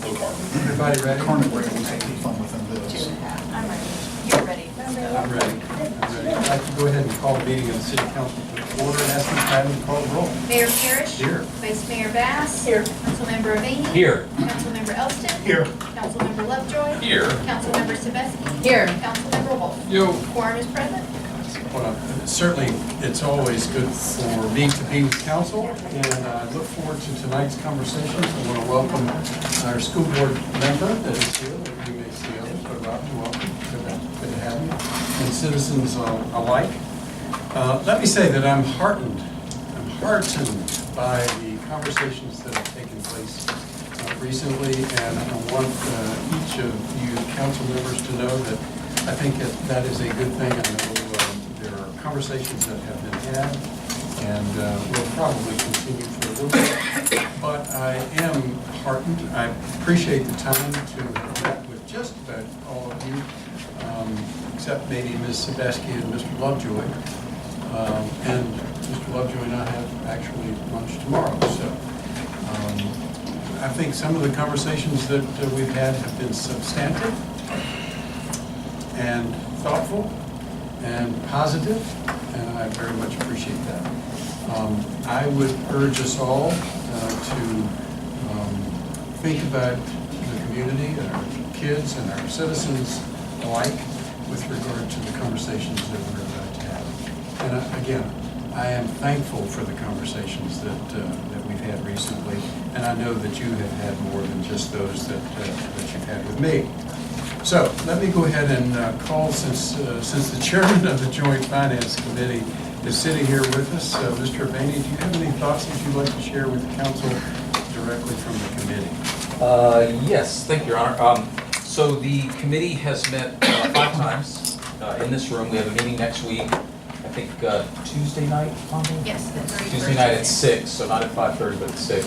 low carbon. Everybody ready? Carnivore was having fun with them. I'm ready. You're ready. I'm ready. I'd like to go ahead and call the meeting of the City Council to order and ask Ms. Patton to call the roll. Mayor Parrish. Here. Vice Mayor Bass. Here. Councilmember Avani. Here. Councilmember Elston. Here. Councilmember Lovejoy. Here. Councilmember Sebeski. Here. Councilmember Wolfe. Yo. Quorum is present. Well, certainly, it's always good for me to be with council, and I look forward to tonight's conversations. I want to welcome our school board member that is here. You may see others, but Robin, welcome. Good to have you. And citizens alike. Let me say that I'm heartened by the conversations that have taken place recently, and I want each of you council members to know that I think that is a good thing. I know there are conversations that have been had, and will probably continue for a little bit, but I am heartened. I appreciate the time to have met with just about all of you, except maybe Ms. Sebeski and Mr. Lovejoy. And Mr. Lovejoy and I have actually lunch tomorrow, so I think some of the conversations that we've had have been substantive and thoughtful and positive, and I very much appreciate that. I would urge us all to think about the community and our kids and our citizens alike with regard to the conversations that we're about to have. And again, I am thankful for the conversations that we've had recently, and I know that you have had more than just those that you've had with me. So let me go ahead and call, since the chairman of the Joint Finance Committee is sitting here with us, Mr. Avani, do you have any thoughts that you'd like to share with the council directly from the committee? Yes, thank you, Your Honor. So the committee has met 5 times in this room. We have a meeting next week, I think Tuesday night, Yes, the 31st. Tuesday night at 6, so not at 5:30, but at 6.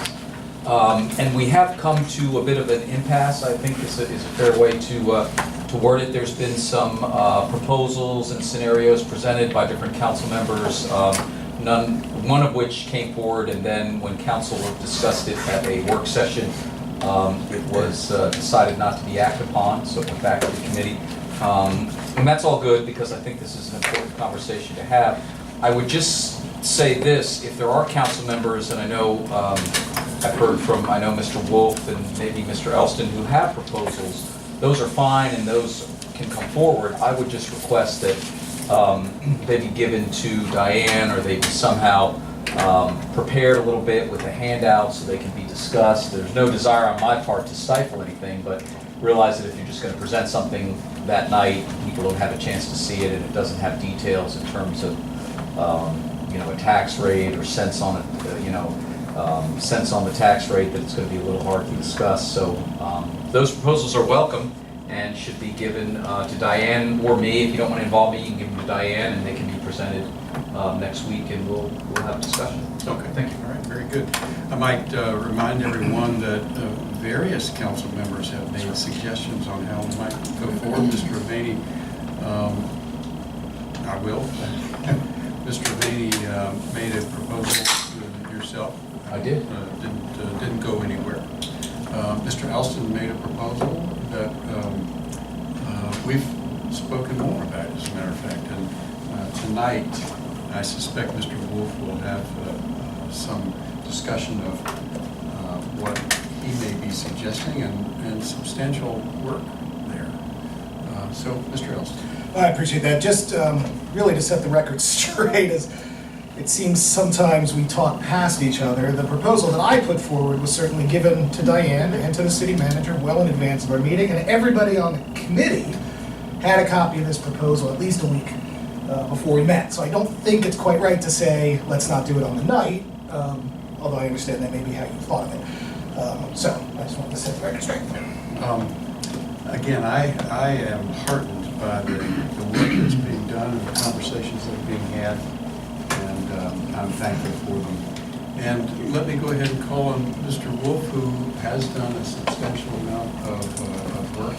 And we have come to a bit of an impasse, I think is a fair way to word it. There's been some proposals and scenarios presented by different council members, one of which came forward, and then when council discussed it at a work session, it was decided not to be acted upon, so it went back to the committee. And that's all good, because I think this is an important conversation to have. I would just say this: if there are council members, and I know I've heard from, I know Mr. Wolfe and maybe Mr. Elston, who have proposals, those are fine and those can come forward. I would just request that they be given to Diane, or they be somehow prepared a little bit with a handout so they can be discussed. There's no desire on my part to stifle anything, but realize that if you're just going to present something that night, people don't have a chance to see it, and it doesn't have details in terms of a tax rate or cents on it, cents on the tax rate, that it's going to be a little hard to discuss. So those proposals are welcome and should be given to Diane or me. If you don't want to involve me, you can give them to Diane, and they can be presented next week, and we'll have a discussion. Okay, thank you. All right, very good. I might remind everyone that various council members have made suggestions on how we might go forward. Mr. Avani, I will. Mr. Avani made a proposal to yourself. I did. Didn't go anywhere. Mr. Elston made a proposal that we've spoken more about, as a matter of fact. And tonight, I suspect Mr. Wolfe will have some discussion of what he may be suggesting, and substantial work there. So, Mr. Elston. I appreciate that. Just really to set the record straight, as it seems sometimes we talk past each other. The proposal that I put forward was certainly given to Diane and to the city manager well in advance of our meeting, and everybody on the committee had a copy of this proposal at least a week before we met. So I don't think it's quite right to say, let's not do it on the night, although I understand that may be how you thought of it. So I just wanted to set the record straight. Again, I am heartened by the work that's being done and the conversations that are being had, and I'm thankful for them. And let me go ahead and call on Mr. Wolfe, who has done a substantial amount of work,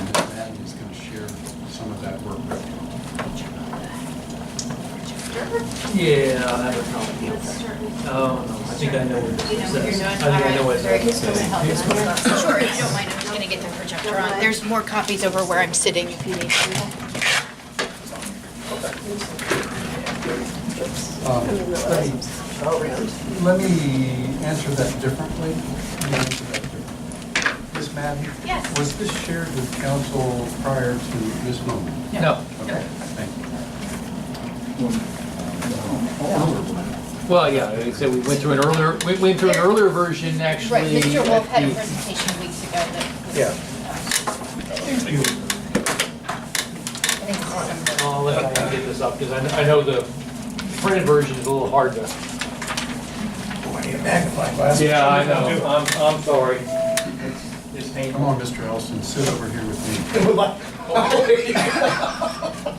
and that is going to share some of that work with you. Yeah, I'll have a comment. Let's start with. Oh, no, I think I know what this You know what you're says. doing? I think I know what it Very says. good. Sure. you don't mind, I'm just gonna get the projector on. There's more copies over where I'm sitting if you need to. Let me answer that differently. Ms. Madden? Yes. Was this shared with council prior to this moment? No. Okay, thank you. Well, yeah, like I said, we went through an earlier version, actually. Right, Mr. Wolf had a at the- presentation weeks ago that was. Yeah. I think it's December. I'll let Diane get this up, because I know the printed version is a little hard to. I need a magnifying glass. Yeah, I know, I'm sorry. It's Come painful. on, Mr. Elston, sit over here with me.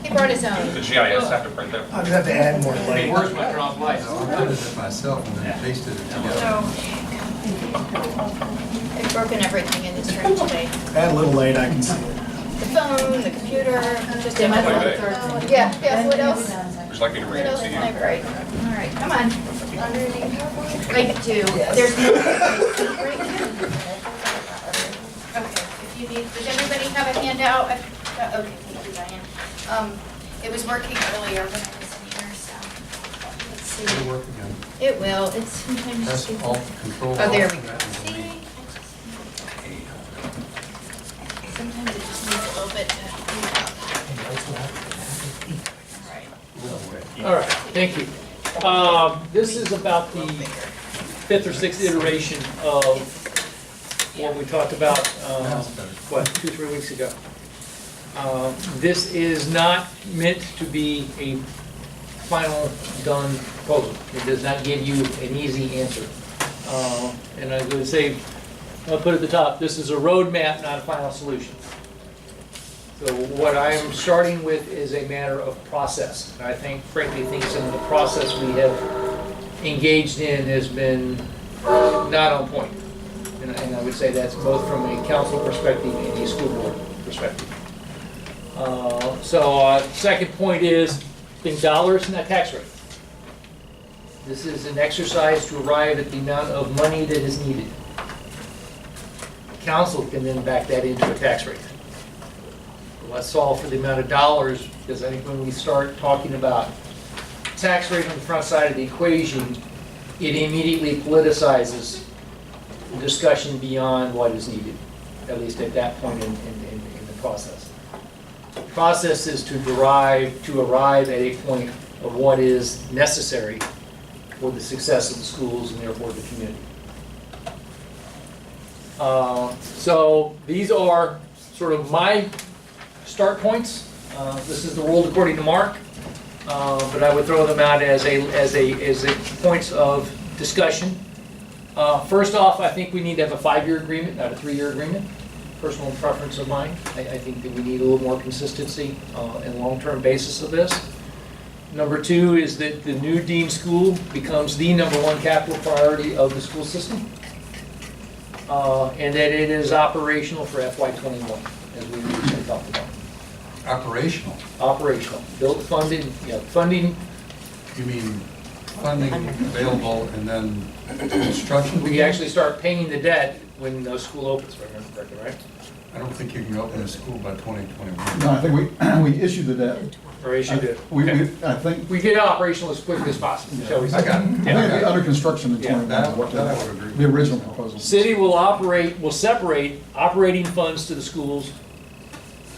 He brought his own. The GIS have to print that. I'm gonna have to add more Hey, light. where's my drop light? So I did it myself and then pasted it together. So, I've broken everything in this room today. Add a little light, I can see it. The phone, the computer, just in my Okay. phone. Yeah, what else? Would you like me to What read it else to can you? I write? All right, come on. I do. There's no. Okay, if you need, does everybody have a handout? Okay, thank you, Diane. It was working earlier when I was in here, so let's see. It'll work again. It will, it's sometimes Press stupid. Alt, Control. Oh, there Alt, we and go. that will See? be- Sometimes it just needs a little bit to clean up. All right. All right, thank you. This is about the fifth or sixth iteration of what we talked about, what, 2-3 weeks ago. This is not meant to be a final done proposal. It does not give you an easy answer. And I was going to say, I'll put at the top, this is a roadmap, not a final solution. So what I am starting with is a matter of process. And I think, frankly, some of the process we have engaged in has been not on point. And I would say that's both from a council perspective and a school board perspective. Second point is, think dollars, not tax rate. This is an exercise to arrive at the amount of money that is needed. Council can then back that into a tax rate. Let's solve for the amount of dollars, because I think when we start talking about tax rate on the front side of the equation, it immediately politicizes the discussion beyond what is needed, at least at that point in the process. The process is to arrive at a point of what is necessary for the success of the schools and therefore the community. So these are sort of my start points. This is the world according to Mark, but I would throw them out as a points of discussion. First off, I think we need to have a 5-year agreement, not a 3-year agreement. Personal preference of mine. I think that we need a little more consistency and long-term basis of this. Number 2 is that the new deemed school becomes the #1 capital priority of the school system, and that it is operational for FY21, as we recently talked about. Operational, Operational, built, funded, funding. you mean funding available and then construction? We actually start paying the debt when the school opens, if I remember correctly, right? I don't think you can open a school by 2021. No, I think we issued the debt. Or issued it. I think We get operational as quickly as possible, shall we say? I got it. it'll be under construction in Yeah. 21, That I would agree with. the original proposal. City will separate operating funds to the schools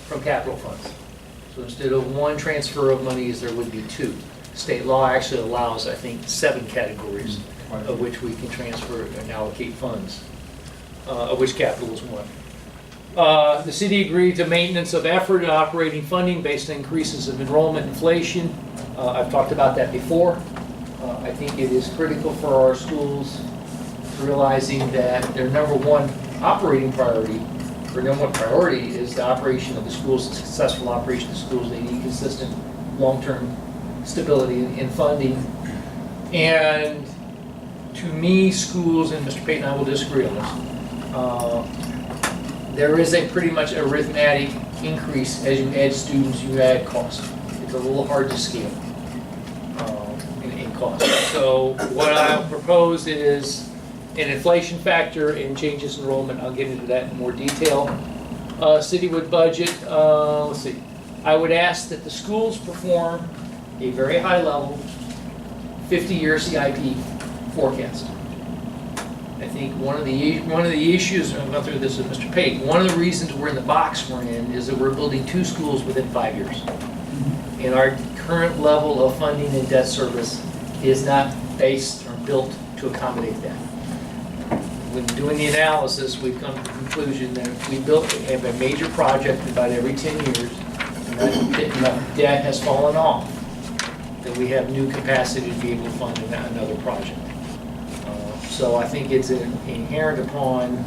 from capital funds. So instead of 1 transfer of monies, there would be 2. State law actually allows, I think, 7 categories of which we can transfer and allocate funds, of which capital is 1. The city agreed to maintenance of effort and operating funding based on increases of enrollment inflation. I've talked about that before. I think it is critical for our schools realizing that their #1 operating priority, or #1 priority, is the operation of the schools, the successful operation of the schools. They need consistent long-term stability in funding. And to me, schools, and Mr. Payton and I will disagree on this, there is a pretty much arithmetic increase as you add students, you add cost. It's a little hard to scale in cost. So what I propose is an inflation factor and changes in enrollment. I'll get into that in more detail. Citywide budget, let's see. I would ask that the schools perform a very high level 50-year CIP forecast. I think one of the issues, and I've gone through this with Mr. Pate, one of the reasons we're in the box we're in is that we're building 2 schools within 5 years. And our current level of funding and debt service is not based or built to accommodate that. When doing the analysis, we've come to the conclusion that if we have a major project about every 10 years, and that debt has fallen off, that we have new capacity to be able to fund another project. So I think it's inherent upon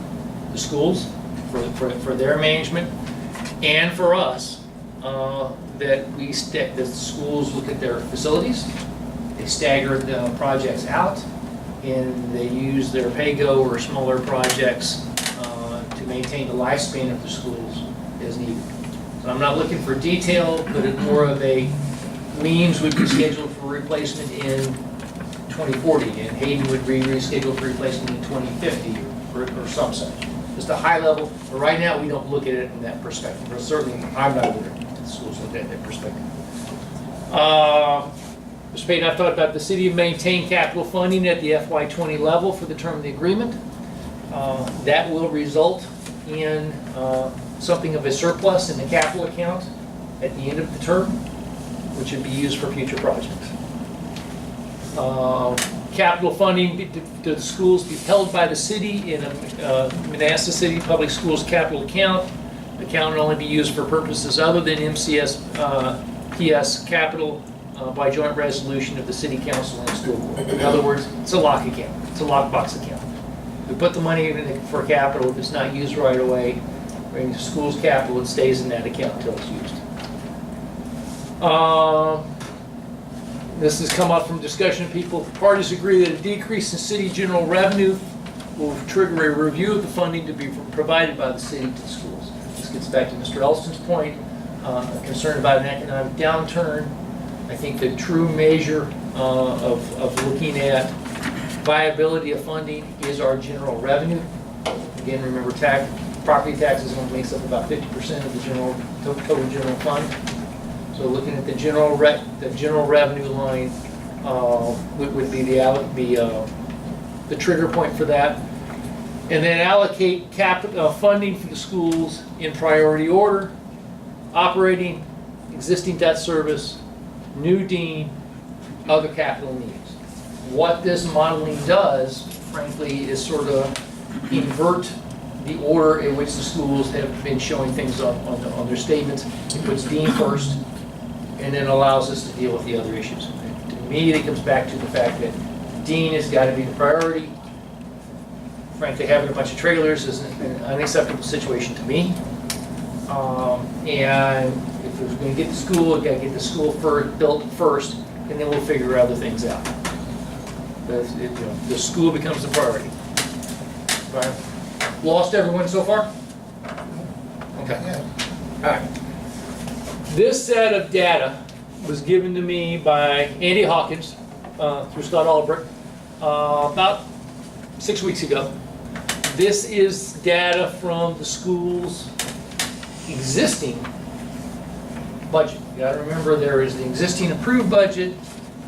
the schools for their management and for us that the schools look at their facilities, they stagger the projects out, and they use their pay-go or smaller projects to maintain the lifespan of the schools as needed. So I'm not looking for detail, but it's more of a Weems would be scheduled for replacement in 2040, and Hayden would be rescheduled for replacement in 2050 or some such. Just a high level, but right now we don't look at it in that perspective, or certainly I'm not aware that the schools look at it in that perspective. Mr. Payton, I've thought about the city of maintain capital funding at the FY20 level for the term of the agreement. That will result in something of a surplus in the capital account at the end of the term, which would be used for future projects. Capital funding to the schools be held by the city in a Manassas City Public Schools capital account. The account will only be used for purposes other than MCS PS capital by joint resolution of the City Council and the school board. In other words, it's a lock account. It's a lockbox account. We put the money in for capital. If it's not used right away, bring the school's capital, it stays in that account until it's used. This has come up from discussion of people. Parties agree that a decrease in city general revenue will trigger a review of the funding to be provided by the city to the schools. This gets back to Mr. Elston's point, concern about an economic downturn. I think the true measure of looking at viability of funding is our general revenue. Again, remember property taxes only makes up about 50% of the total general fund. So looking at the general revenue line would be the trigger point for that, and then allocate funding for the schools in priority order: operating, existing debt service, new dean, other capital needs. What this modeling does, frankly, is sort of invert the order in which the schools have been showing things on their statements. It puts dean first, and then allows us to deal with the other issues. To me, it comes back to the fact that dean has got to be the priority. Frankly, having a bunch of trailers is an unacceptable situation to me. And if we're going to get the school, we've got to get the school built first, and then we'll figure other things out. The school becomes the priority. Right. Lost everyone so far? Okay. Yeah. All right. This set of data was given to me by Andy Hawkins through Scott Albrecht about 6 weeks ago. This is data from the school's existing budget. You got to remember there is the existing approved budget,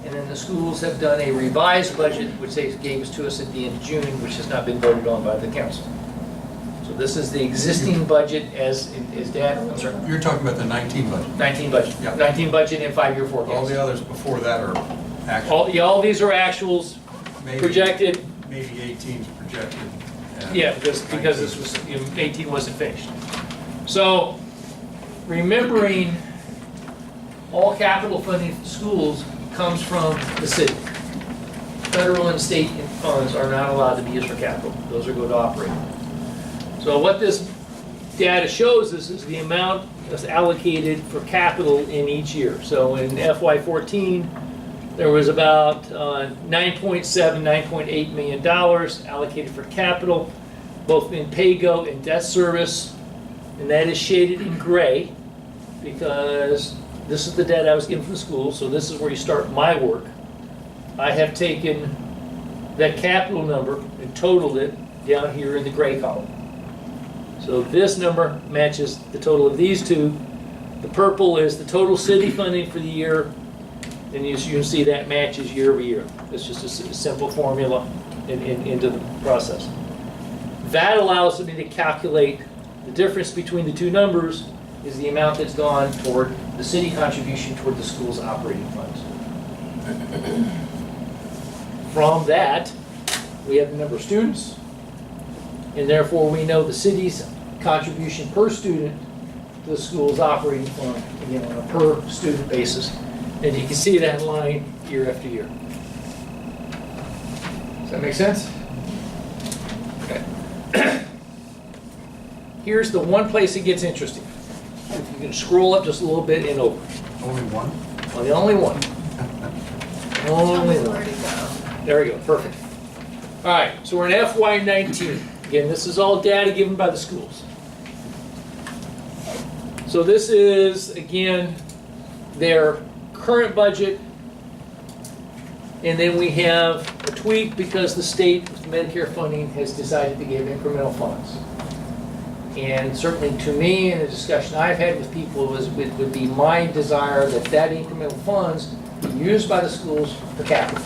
and then the schools have done a revised budget, which they gave to us at the end of June, which has not been voted on by the council. So this is the existing budget as data. I'm sorry. You're talking about the 19 budget. 19 budget. Yeah. 19 budget and 5-year forecast. All the others before that are actual. All these are actuals, Maybe- projected. Maybe 18's projected. Yeah, because this was, 18 wasn't finished. So, remembering all capital funding for schools comes from the city. Federal and state funds are not allowed to be used for capital. Those are going to operate. So what this data shows us is the amount that's allocated for capital in each year. So in FY14, there was about $9.7, $9.8 million allocated for capital, both in pay-go and debt service, and that is shaded in gray because this is the data I was given from the school, so this is where you start my work. I have taken that capital number and totaled it down here in the gray column. So this number matches the total of these two. The purple is the total city funding for the year, and you can see that matches year over year. It's just a simple formula into the process. That allows me to calculate the difference between the two numbers is the amount that's gone toward the city contribution toward the school's operating funds. From that, we have the number of students, and therefore we know the city's contribution per student to the school's operating fund, again, on a per student basis. And you can see that line year after year. Does that make sense? Okay. Here's the one place it gets interesting. If you can scroll up just a little bit and over. Only one? On the only one. Only Tell me one. where to go. There we go, perfect. All right, so we're in FY19. Again, this is all data given by the schools. So this is, again, their current budget. And then we have a tweak because the state Medicare funding has decided to give incremental funds. And certainly to me, in the discussion I've had with people, would be my desire that incremental funds be used by the schools for capital,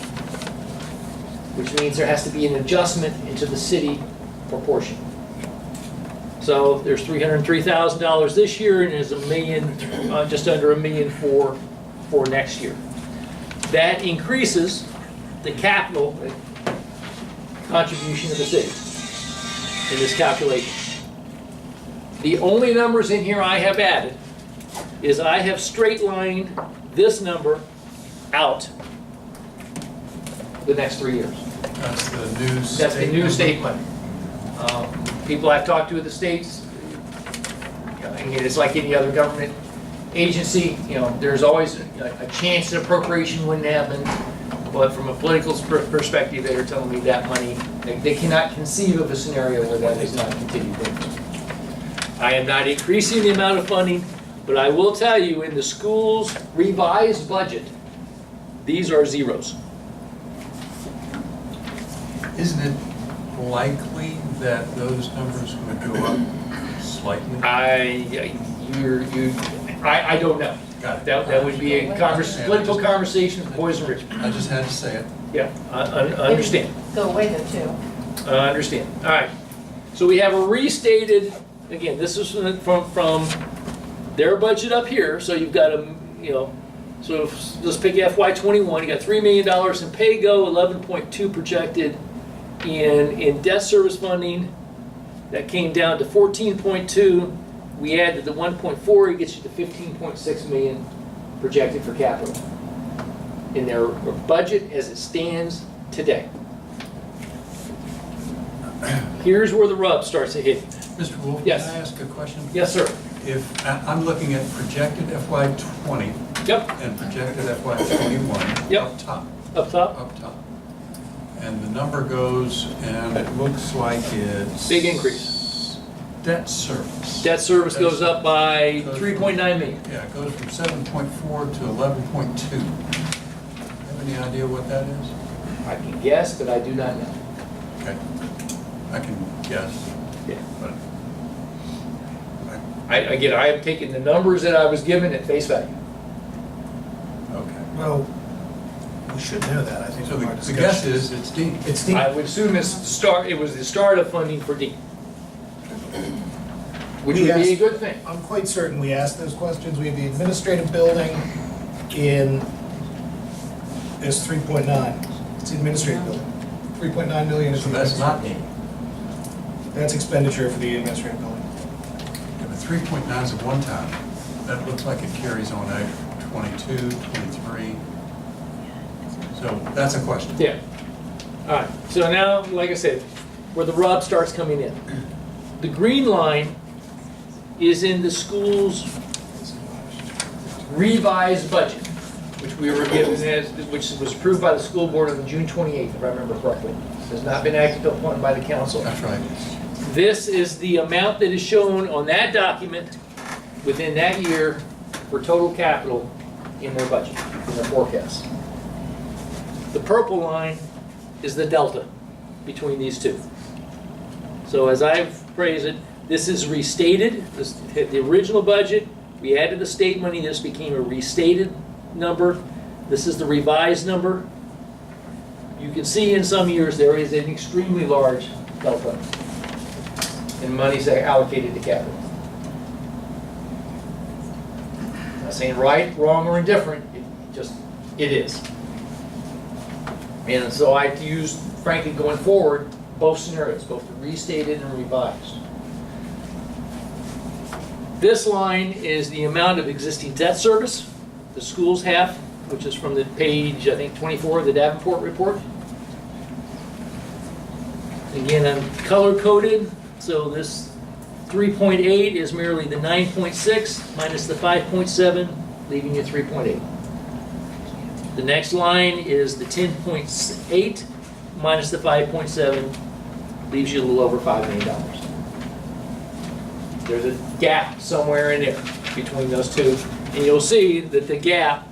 which means there has to be an adjustment into the city proportion. So there's $303,000 this year, and there's just under $1 million for next year. That increases the capital contribution of the city in this calculation. The only numbers in here I have added is I have straight lined this number out the next 3 years. That's the new state. That's the new number. state money. People I've talked to at the states, it's like any other government agency, there's always a chance that appropriation wouldn't happen, but from a political perspective, they're telling me that money, they cannot conceive of a scenario where that is not continued. I am not increasing the amount of funding, but I will tell you, in the school's revised budget, these are zeros. Isn't it likely that those numbers would go up slightly? I don't know. Got it. That would be a political conversation with boys and Richmond. I just had to say it. Yeah, I understand. Go away though too. I understand. All right. So we have a restated, again, this is from their budget up here. So you've got so let's pick FY21. You got $3 million in pay-go, 11.2 projected in debt service funding. That came down to 14.2. We added the 1.4, it gets you to 15.6 million projected for capital in their budget as it stands today. Here's where the rub starts to hit. Mr. Wolfe, Yes. can I ask a question? Yes, sir. If I'm looking at projected FY20 Yep, and projected FY21 Yep. up top. up top. Up top. And the number goes, and it looks like it's... Big increase. Debt service. Debt service goes up by 3.9 million. Yeah, it goes from 7.4 to 11.2. Have any idea what that is? I can guess, but I do not know. Okay. I can guess, Yeah. but I am taking the numbers that I was given at face value. okay. Well, we should know that, I think. So from our the guess discussions. is it's D. It's deep. I would assume it was the start of funding for D. Which would be a good thing. I'm quite certain we asked those questions. We have the administrative building is 3.9. It's the administrative building. 3.9 million is So the that's not administrative. D. That's expenditure for the administrative building. Yeah, but 3.9 is a one-time. That looks like it carries on out 22, 23. So that's a question. Yeah. All right. So now, like I said, where the rub starts coming in. The green line is in the school's revised budget, which we were given which was approved by the school board on June 28th, if I remember correctly. It has not been acted upon by the council. That's right. This is the amount that is shown on that document within that year for total capital in their budget, in their forecast. The purple line is the delta between these two. So as I've phrased it, this is restated, this, the original budget, we added the state money, this became a restated number. This is the revised number. You can see in some years there is an extremely large delta in monies that are allocated to capital. I'm not saying right, wrong, or indifferent, it is. And so I use, frankly, going forward, both scenarios, both the restated and revised. This line is the amount of existing debt service the schools have, which is from the page, I think, 24 of the Davenport report. Again, I'm color-coded, so this 3.8 is merely the 9.6 minus the 5.7, leaving you 3.8. The next line is the 10.8 minus the 5.7, leaves you a little over $5 million. There's a gap somewhere in there between those two, and you'll see that the gap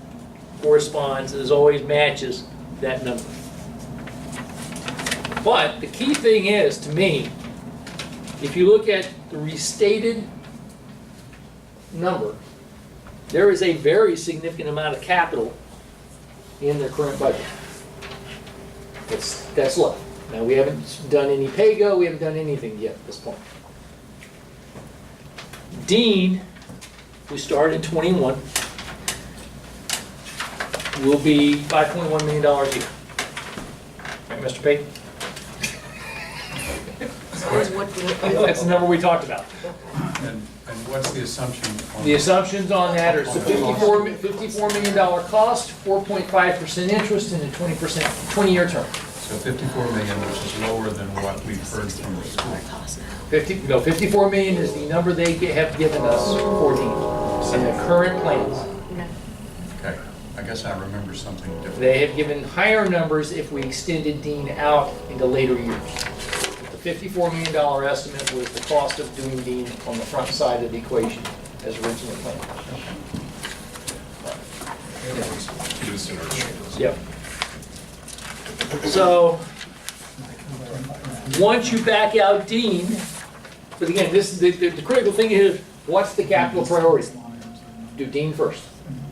corresponds, as always matches that number. But the key thing is, to me, if you look at the restated number, there is a very significant amount of capital in their current budget. That's low. Now, we haven't done any pay-go, we haven't done anything yet at this point. Dean, we started in 21, will be $5.1 million a year. Right, Mr. Payton? That's the number we talked about. And what's the assumption on? The assumptions on that are $54 million cost, 4.5% interest, and a 20-year term. So 54 million, which is lower than what we've heard from the school. 54 million is the number they have given us for Dean in the current plans. Okay, I guess I remember something different. They have given higher numbers if we extended Dean out into later years. The $54 million estimate was the cost of doing Dean on the front side of the equation as originally planned. Yep. So, once you back out Dean, but again, this is the critical thing is, what's the capital priority? Do Dean first.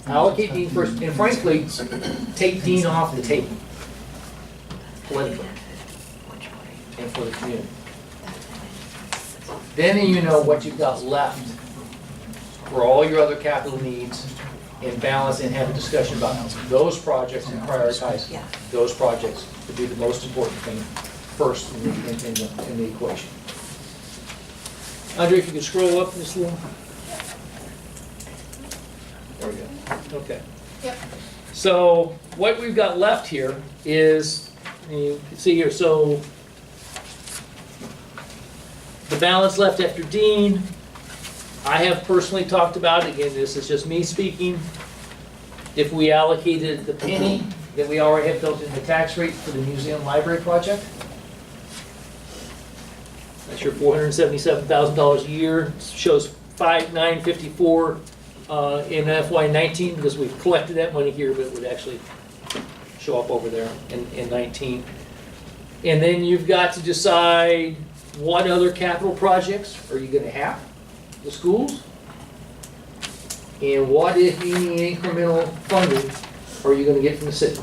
Allocate Dean first, and frankly, take Dean off the table. Politically. And for the community. Then you know what you've got left for all your other capital needs, and balance and have a discussion about those projects and prioritize those projects to be the most important thing first in the equation. Andre, if you could scroll up this little. There we go. Okay. Yep. So what we've got left here is, you can see here, so the balance left after Dean, I have personally talked about, again, this is just me speaking, if we allocated the penny that we already have built in the tax rate for the museum library project, that's your $477,000 a year, shows $5,954 in FY19 because we've collected that money here, but it would actually show up over there in 19. And then you've got to decide what other capital projects are you going to have? The schools? And what, if any, incremental funding are you going to get from the city?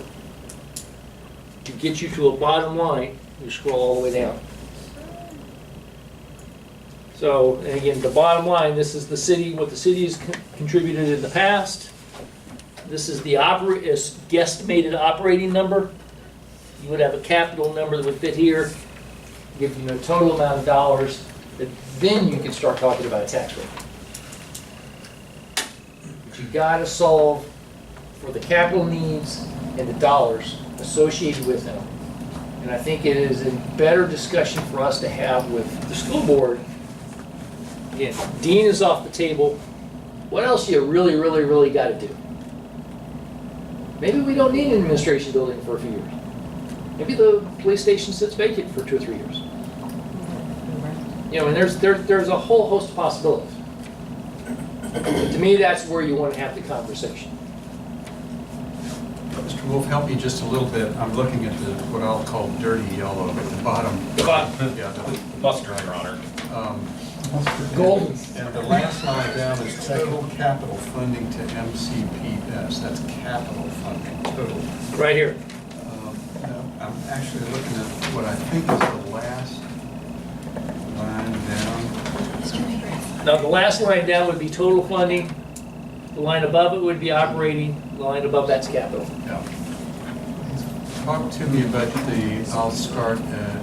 To get you to a bottom line, you scroll all the way down. So, and again, the bottom line, this is the city, what the city has contributed in the past. This is the guesstimated operating number. You would have a capital number that would fit here, give you a total amount of dollars, that then you can start talking about a tax rate. But you gotta solve for the capital needs and the dollars associated with them. And I think it is a better discussion for us to have with the school board. Again, Dean is off the table. What else you really, really, really gotta do? Maybe we don't need an administration building for a few years. Maybe the police station sits vacant for 2 or 3 years. You know, and there's a whole host of possibilities. But to me, that's where you want to have the conversation. Mr. Wolfe, help me just a little bit. I'm looking at what I'll call dirty yellow at the bottom. Yeah, Mustard, Your Honor. Golden. And the last line down is total capital funding to MCPS. That's capital funding, total. Right here. No, I'm actually looking at what I think is the last line down. Now, the last line down would be total funding, the line above it would be operating, the line above that's capital. Yeah. Talk to me about I'll start at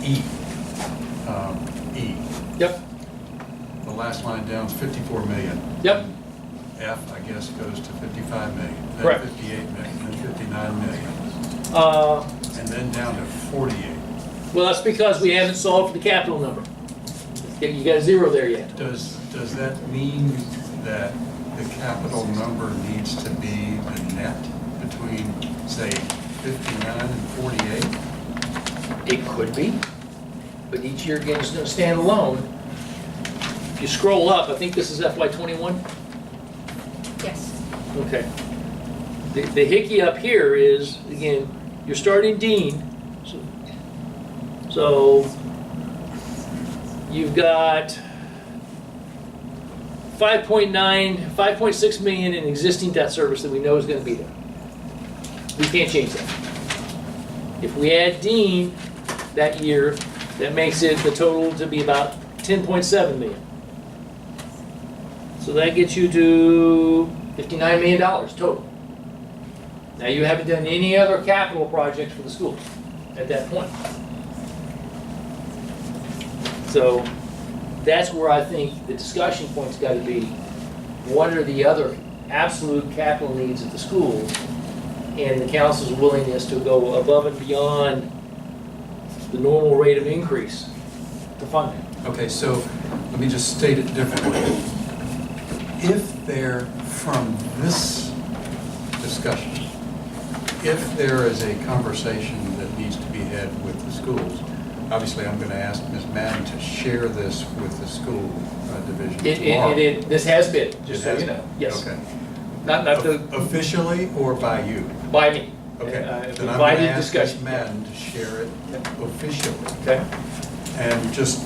E. E. Yep, The last line down is 54 million. yep, F, I guess, goes to 55 million. Then Correct. 58 million, then 59 million, uh, and then down to 48. well, that's because we haven't solved for the capital number. You got a zero there yet. Does that mean that the capital number needs to be the net between, say, 59 and 48? It could be, but each year again is gonna stand alone. If you scroll up, I think this is FY '21. Yes. Okay. The hickey up here is, again, you're starting Dean. So you've got 5.6 million in existing debt service that we know is gonna be there. We can't change that. If we add Dean that year, that makes it the total to be about 10.7 million. So that gets you to $59 million total. Now, you haven't done any other capital projects for the schools at that point. So that's where I think the discussion point's got to be, what are the other absolute capital needs at the schools, and the council's willingness to go above and beyond the normal rate of increase to fund it. Okay, so let me just state it differently. If there, from this discussion, if there is a conversation that needs to be had with the schools, obviously I'm going to ask Ms. Madden to share this with the school division tomorrow. This has been, just so It has you know. been? Yes. Okay. Not the, Officially or by you? by me. Okay. Then I'm going to Invited ask Ms. discussion. Madden to share it officially. Okay. And just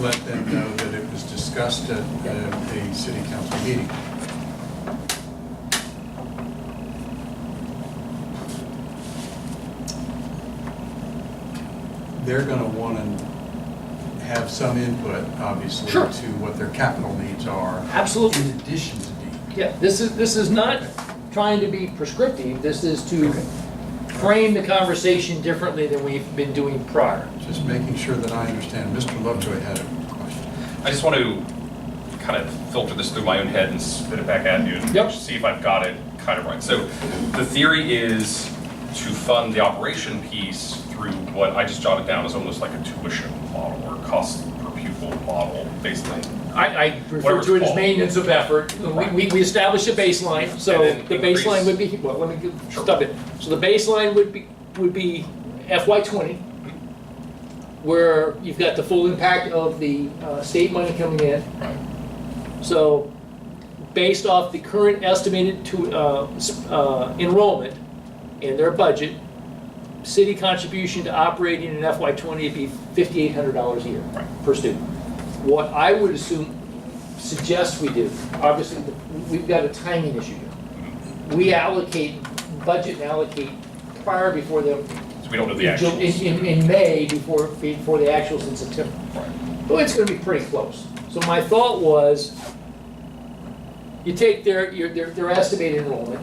let them know that it was discussed at a city council meeting. They're gonna wanna have some input, obviously, Sure. to what their capital needs are. Absolutely. In addition to D. Yeah, this is not trying to be prescriptive, this is to frame the conversation differently than we've been doing prior. Just making sure that I understand. Mr. Lovejoy had a question. I just want to kind of filter this through my own head and spit it back at you and Yep. see if I've got it kind of right. So the theory is to fund the operation piece through what I just jotted down as almost like a tuition model or cost per pupil model, basically. I refer Whatever to it it's as called. maintenance of effort. We establish a baseline, so And then the baseline increase- would be, well, let me Sure. stop it. So the baseline would be FY '20, where you've got the full impact of the state money coming in. Right. So, based off the current estimated enrollment and their budget, city contribution to operating in FY '20 would be $5,800 a year Right. per student. What I would suggest we do, obviously, we've got a timing issue here. We budget and allocate prior before the, So we don't know the actuals. in May before the actuals in September. Right. Well, it's gonna be pretty close. So my thought was, you take their estimated enrollment,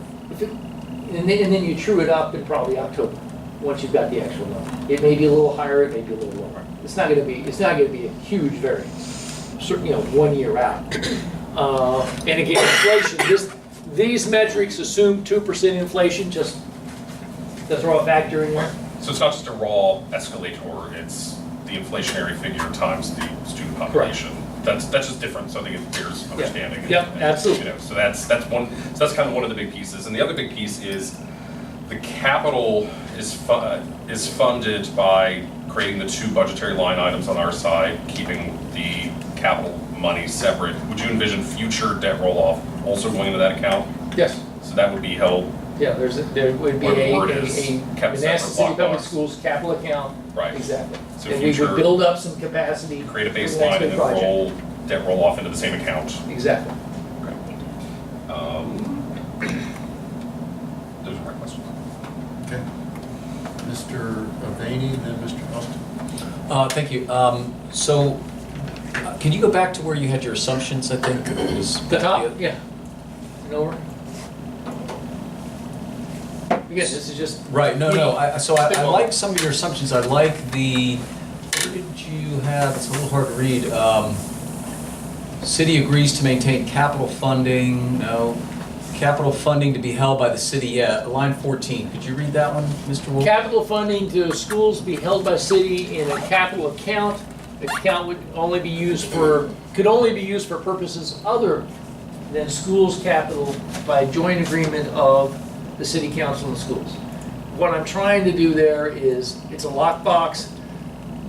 and then you true it up in probably October, once you've got the actual number. It may be a little higher, it may be a little lower. It's not gonna be a huge variance, certainly, 1 year out. And again, inflation, these metrics assume 2% inflation, just to throw a factor in there. So it's not just a raw escalator, it's the inflationary figure times the student population. That's just different, so I think it bears understanding. Yeah, And, absolutely. you know, so that's kind of one of the big pieces. And the other big piece is the capital is funded by creating the two budgetary line items on our side, keeping the capital money separate. Would you envision future debt roll-off also going into that account? Yes. So that would be held, Yeah, there would be Where the a word is kept separate, Manassas City Public lockbox. Schools capital account. Right. Exactly. So And we would future- build up some capacity. create a for the next baseline big and then project. debt roll off into the same account. Exactly. Those are my questions. Okay. Mr. Vaney, then Mr. Elston. Thank you. So, can you go back to where you had your assumptions, I think? It was The top, yeah. And over. Again, this is just. Right, no, I Spitball. like some of your assumptions. I like where did you have, it's a little hard to read. City agrees to maintain capital funding, no. Capital funding to be held by the city, yeah, line 14. Could you read that one, Mr. Wolf? Capital funding to schools be held by city in a capital account. The account would only be used for, could only be used for purposes other than schools' capital by joint agreement of the city council and schools. What I'm trying to do there is, it's a lockbox.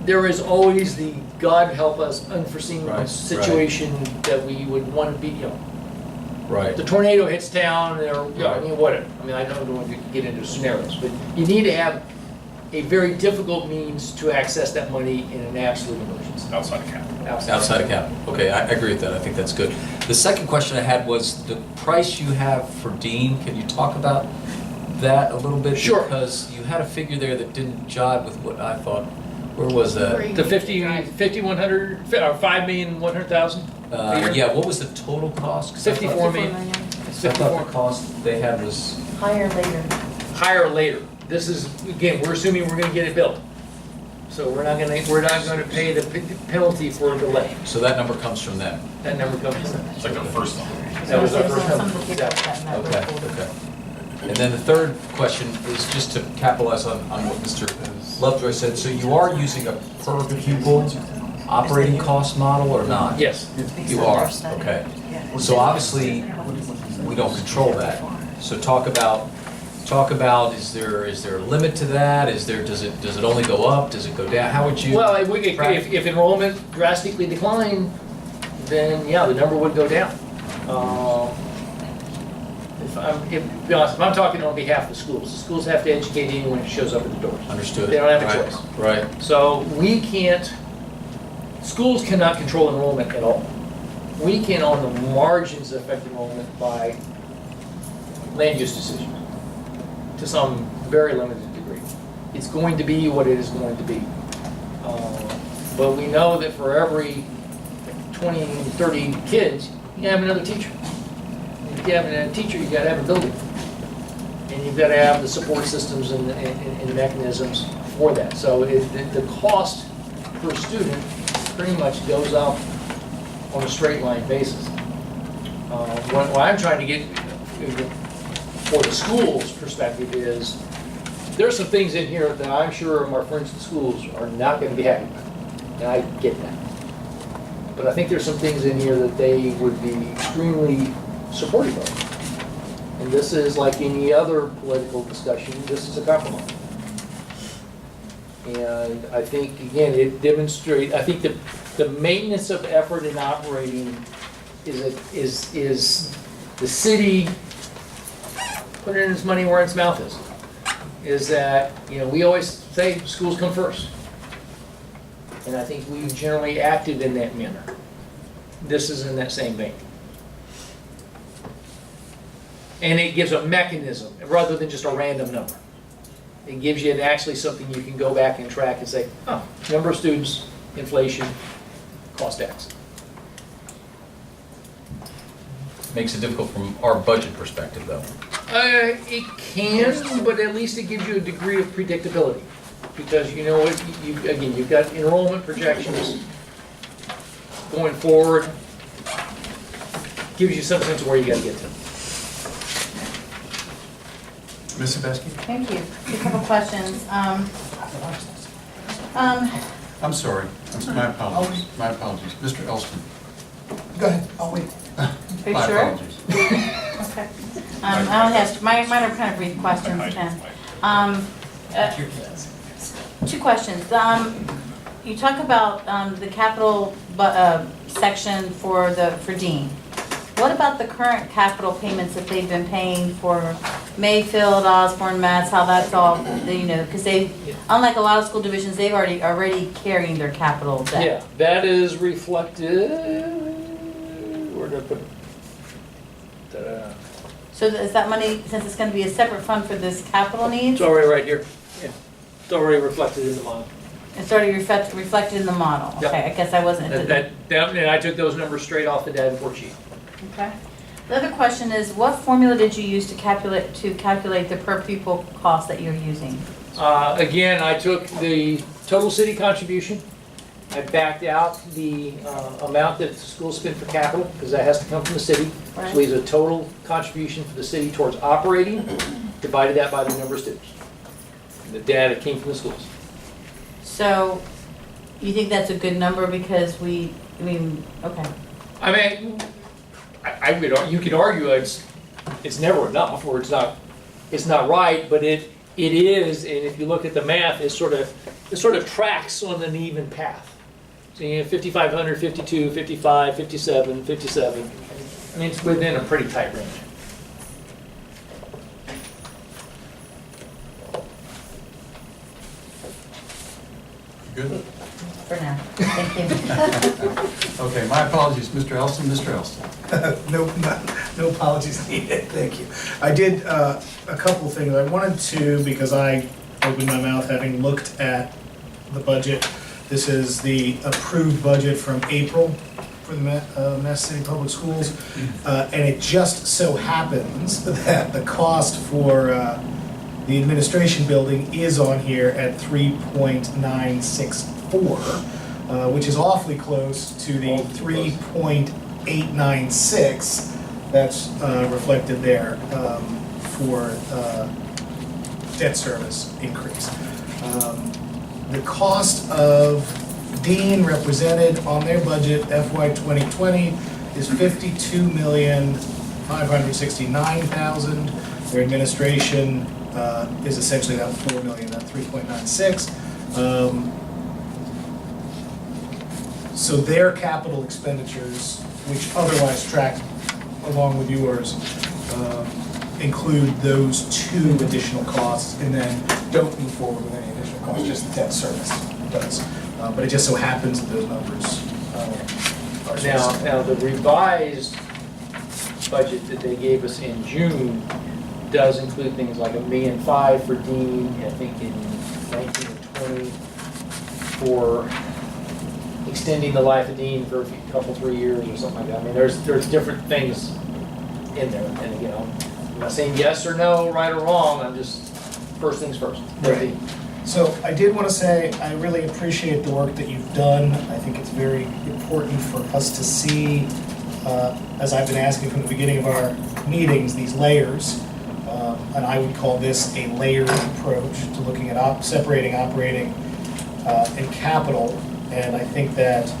There is always the, God help us, unforeseen Right, situation that we would want to be, Right. the tornado hits town, or, I Right. mean, whatever. I mean, I don't want to get into scenarios, but you need to have a very difficult means to access that money in an absolute emergency. Outside of capital. Outside of capital. Okay, I agree with that. I think that's good. The second question I had was the price you have for Dean. Can you talk about that a little bit? Sure. Because you had a figure there that didn't jive with what I thought. Where was that? The 5,100, or 5,100,000? Yeah, what was the total cost? 'Cause I thought- 54 million. I thought the cost they had was, Higher later. Higher later. This is, again, we're assuming we're gonna get it built. So we're not gonna pay the penalty for a delay. so that number comes from them. That number comes from that. It's like the first one. That was our first Some number. of the people that met Okay, with okay. And then the third question is just to capitalize on what Mr. Lovejoy said. So you are using a per pupil operating cost model or not? Yes. You are, okay. So obviously, we don't control that. So talk about, is there a limit to that? Does it only go up? Does it go down? How would you? Well, if enrollment drastically declined, then yeah, the number would go down. If I'm talking on behalf of the schools have to educate anyone who shows up at the doors. Understood. They don't have a Right, choice. Right, So we can't, schools cannot control enrollment at all. We can, on the margins, affect enrollment by land use decisions to some very limited degree. It's going to be what it is going to be. But we know that for every 20, 30 kids, you have another teacher. If you have a teacher, you've got to have a building. And you've got to have the support systems and the mechanisms for that. So the cost per student pretty much goes up on a straight line basis. What I'm trying to get for the school's perspective is, there's some things in here that I'm sure our friends in schools are not going to be happy with. And I get that. But I think there's some things in here that they would be extremely supportive of. And this is like any other political discussion, this is a compromise. And I think, again, it demonstrates, I think the maintenance of effort in operating is the city putting its money where its mouth is. Is that, we always say schools come first. And I think we've generally acted in that manner. This is in that same vein. And it gives a mechanism, rather than just a random number. It gives you actually something you can go back and track and say, oh, number of students, inflation, cost X. makes it difficult from our budget perspective, though. It can, but at least it gives you a degree of predictability. Because you know what, again, you've got enrollment projections going forward. Gives you some sense of where you gotta get to. Ms. Sebeski? Thank you. A couple questions. I'm sorry. My apologies. My apologies. Mr. Elston. Go ahead, I'll wait. Are you My sure? apologies. Okay. I only have, mine are kind of brief questions, Ken. Two questions. You talk about the capital section for Dean. What about the current capital payments that they've been paying for Mayfield, Osborne, Mass, how that's all, you know, because they, unlike a lot of school divisions, they've already carrying their capital debt. Yeah, that is reflected, where did I put it? Ta-da. So is that money, since it's gonna be a separate fund for this capital needs, It's already right here. Yeah. It's already reflected in the model. it's already reflected in the model? Yep. Okay, I guess I wasn't. And I took those numbers straight off the data report sheet. Okay. The other question is, what formula did you use to calculate the per pupil cost that you're using? Again, I took the total city contribution. I backed out the amount that the school spent for capital, because that has to come from the city. Right. So leaves a total contribution for the city towards operating, divided that by the number of students. And the data came from the schools. So, you think that's a good number because okay. I mean, you could argue it's never enough, or it's not right, but it is, and if you look at the math, it sort of tracks on an even path. So you have 5,500, 52, 55, 57, 57. I mean, it's within a pretty tight range. Good? For now, thank you. Okay, my apologies, Mr. Elston. Mr. Elston. No apologies needed, thank you. I did a couple of things. I wanted to, because I opened my mouth having looked at the budget. This is the approved budget from April for the Manassas City Public Schools. And it just so happens that the cost for the administration building is on here at 3.964, which is awfully close to the 3.896 that's reflected there for debt service increase. The cost of Dean represented on their budget FY 2020 is $52,569,000. Their administration is essentially that $4 million, that 3.96. So their capital expenditures, which otherwise track along with yours, include those two additional costs and then don't move forward with any additional costs, just the debt service does. But it just so happens that those numbers are specific. Now the revised budget that they gave us in June does include things like $1.5 million for Dean, I think in 19 and 20, for extending the life of Dean for a couple, 3 years or something like that. I mean, there's different things in there. And again, I'm not saying yes or no, right or wrong, I'm just, first things first. Right. So I did want to say, I really appreciate the work that you've done. I think it's very important for us to see, as I've been asking from the beginning of our meetings, these layers. And I would call this a layered approach to looking at separating operating and capital. And I think that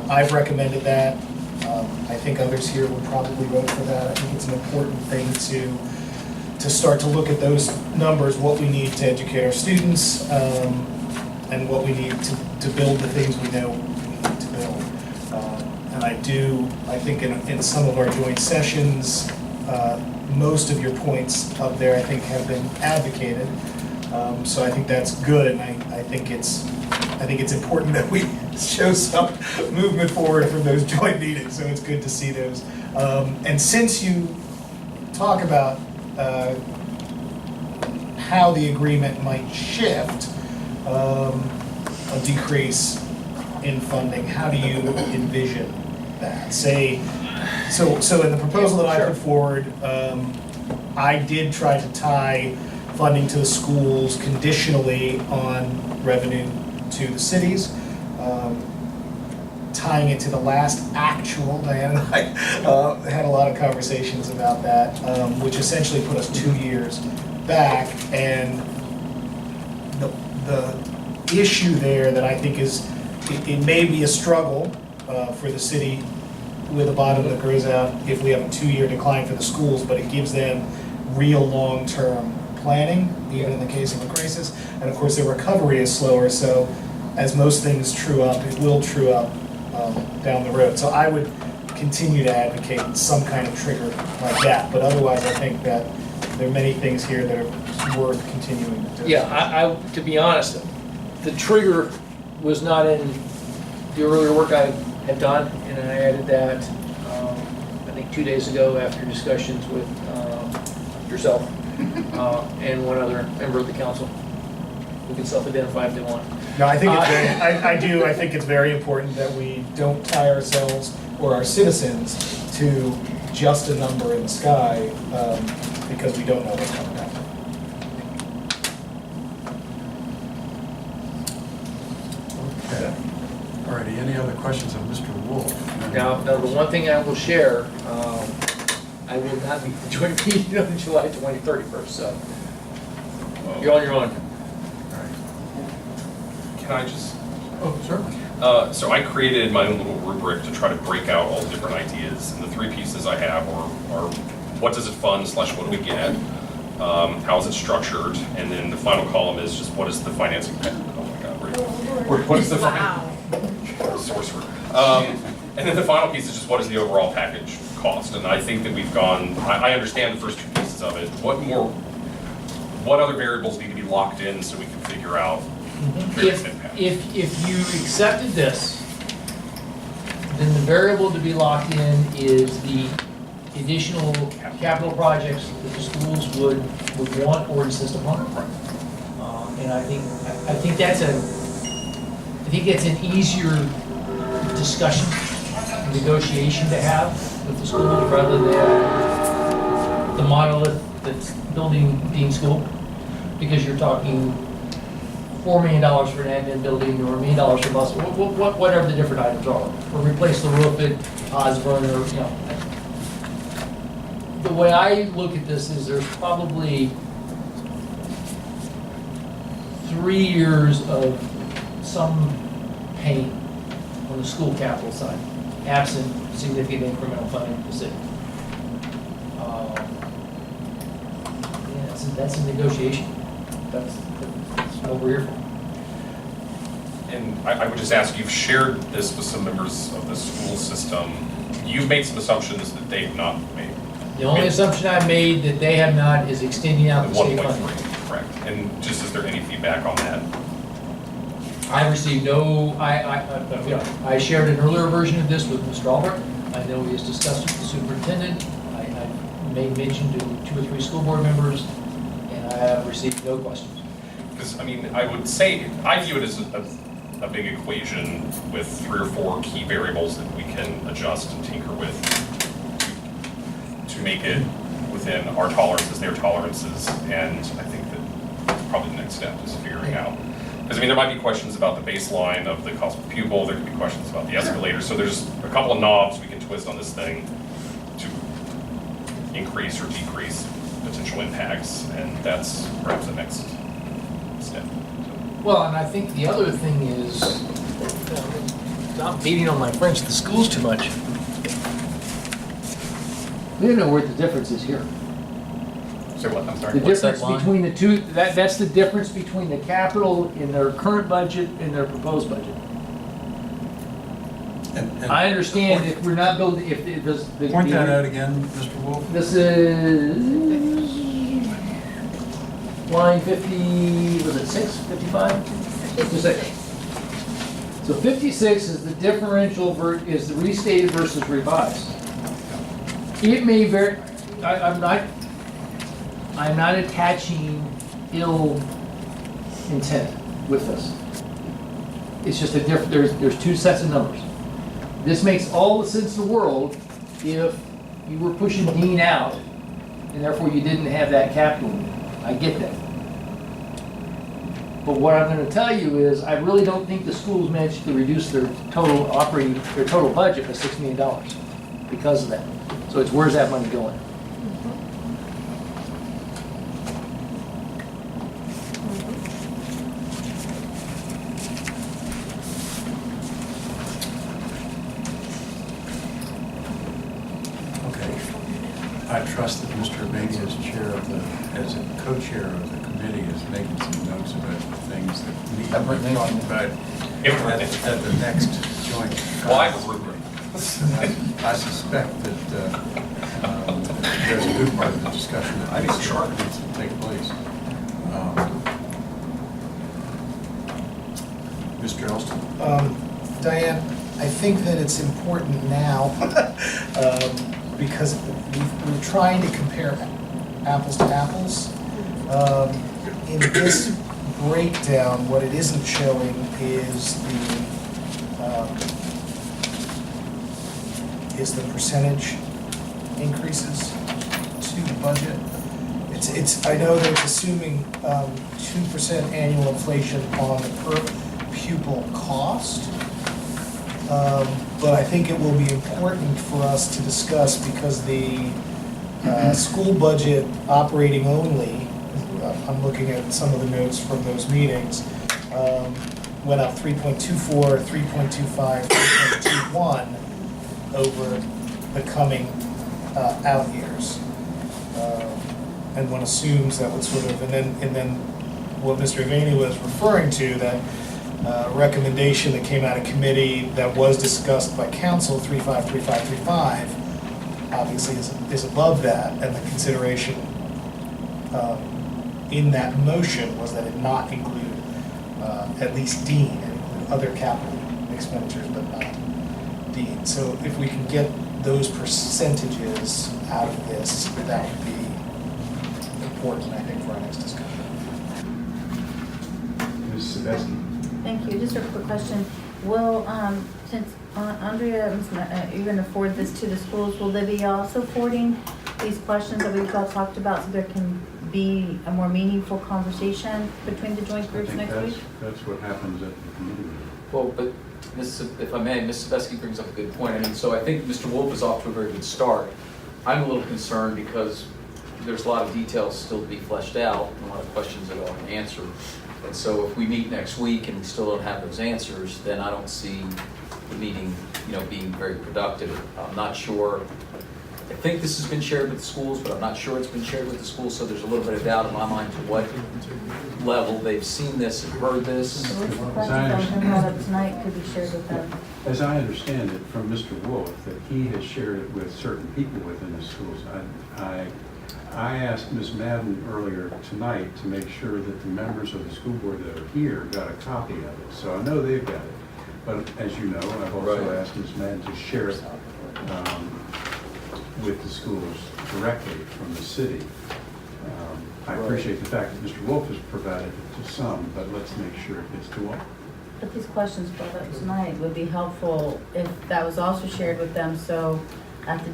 I've recommended that. I think others here would probably vote for that. I think it's an important thing to start to look at those numbers, what we need to educate our students, and what we need to build the things we know we need to build. And I think in some of our joint sessions, most of your points up there, I think, have been advocated. So I think that's good, and I think it's important that we show some movement forward from those joint meetings, so it's good to see those. And since you talk about how the agreement might shift a decrease in funding, how do you envision that? So in the proposal that I put forward, I did try to tie funding to the schools conditionally on revenue to the cities, tying it to the last actual. Diane and I had a lot of conversations about that, which essentially put us 2 years back. And the issue there that I think is, it may be a struggle for the city with a bottom that grows out if we have a 2-year decline for the schools, but it gives them real long-term planning, even in the case of a crisis. And of course, their recovery is slower, so as most things true up, it will true up down the road. So I would continue to advocate some kind of trigger like that. But otherwise, I think that there are many things here that are worth continuing to do. Yeah, to be honest, the trigger was not in the earlier work I had done, and I added that, I think 2 days ago after discussions with yourself and one other member of the council who can self-identify if they want. No, I think it's very, I think it's very important that we don't tie ourselves or our citizens to just a number in the sky, because we don't know what's coming after. Okay. All righty, any other questions of Mr. Wolfe? Now, the one thing I will share, I will not be at the joint meeting on July 31st, so you're on your own. All right. Can I just, Oh, certainly. so I created my own little rubric to try to break out all the different ideas. And the three pieces I have are what does it fund / what do we get? How is it structured? And then the final column is just what is the financing? Oh my God, what is the sorcerer? And then the final piece is just what is the overall package cost? And I think that we've gone, I understand the first two pieces of it. What other variables need to be locked in so we can figure out various impacts? If you accepted this, then the variable to be locked in is the additional capital projects that the schools would want or insist upon. And I think that's an easier discussion, negotiation to have with the school rather than the monolith that's building Dean School, because you're talking $4 million for an admin building or $1 million for bus, whatever the different items are, or replace the roof at Osborne, or, you know. The way I look at this is there's probably 3 years of some pain on the school capital side, absent significant incremental funding to the city. Yeah, that's a negotiation. That's what we're here for. And I would just ask, you've shared this with some members of the school system. You've made some assumptions that they've not made. The only assumption I made that they have not is extending out the state funding. 1.3, correct. And just is there any feedback on that? I received no, I shared an earlier version of this with Mr. Albrecht. I know he has discussed it with the superintendent. I made mention to 2 or 3 school board members, and I have received no questions. Because, I mean, I would say, I view it as a big equation with 3 or 4 key variables that we can adjust and tinker with to make it within our tolerances, their tolerances, and I think that probably the next step is figuring out. Because, I mean, there might be questions about the baseline of the cost per pupil, there could be questions about the escalator, so there's a couple of knobs we can twist on this thing to increase or decrease potential impacts, and that's perhaps the next step. Well, and I think the other thing is, not beating on my French at the schools too much. We don't know where the difference is here. So what, I'm sorry? The What's that difference line? between the two, that's the difference between the capital in their current budget and their proposed budget. And I understand if we're not building, if it does. Point that out again, Mr. Wolfe. This is line 50, was it 6, 55? 56. So 56 is the differential, is the restated versus revised. It may vary, I'm not attaching ill intent with this. It's just a different, there's 2 sets of numbers. This makes all the sense in the world if you were pushing Dean out and therefore you didn't have that capital. I get that. But what I'm going to tell you is I really don't think the schools managed to reduce their total budget by $6 million because of that. So it's where's that money going? I trust that Mr. Beatty, as as a co-chair of the committee, is making some notes about the things that need to be talked about at the next joint. Well, I have a rubric. I suspect that there's a good part of the discussion that I think sharp needs to take place. Mr. Elston? Diane, I think that it's important now, because we're trying to compare apples to apples. In this breakdown, what it isn't showing is the percentage increases to the budget. I know that it's assuming 2% annual inflation on the per pupil cost. But I think it will be important for us to discuss because the school budget operating only, I'm looking at some of the notes from those meetings, went up 3.24, 3.25, 3.21 over the coming out years. And one assumes that would sort of, and then what Mr. Avani was referring to, that recommendation that came out of committee that was discussed by council, 353535, obviously is above that, and the consideration in that motion was that it not include at least Dean, and include other capital expenditures, but not Dean. So if we can get those percentages out of this, that would be important, I think, for our next discussion. Ms. Sebastian? Thank you. Just a quick question. Will, since Andrea, you're going to forward this to the schools, will they be also forwarding these questions that we've all talked about so there can be a more meaningful conversation between the joint groups next week? That's what happens at the committee meeting. Well, but if I may, Ms. Sebeski brings up a good point. I mean, so I think Mr. Wolfe is off to a very good start. I'm a little concerned because there's a lot of details still to be fleshed out, and a lot of questions that aren't answered. And so if we meet next week and we still don't have those answers, then I don't see the meeting, being very productive. I'm not sure. I think this has been shared with the schools, but I'm not sure it's been shared with the schools, so there's a little bit of doubt in my mind to what level they've seen this and heard this. So what's the questions that brought up tonight could be shared with them? As I understand it from Mr. Wolfe, that he has shared it with certain people within the schools. I asked Ms. Madden earlier tonight to make sure that the members of the school board that are here got a copy of it. So I know they've got it. But as you know, I've also Right. asked Ms. Madden to share it with the schools directly from the city. I appreciate the fact that Mr. Wolfe has provided it to some, but let's make sure it gets to all. But these questions brought up tonight would be helpful if that was also shared with them, so at the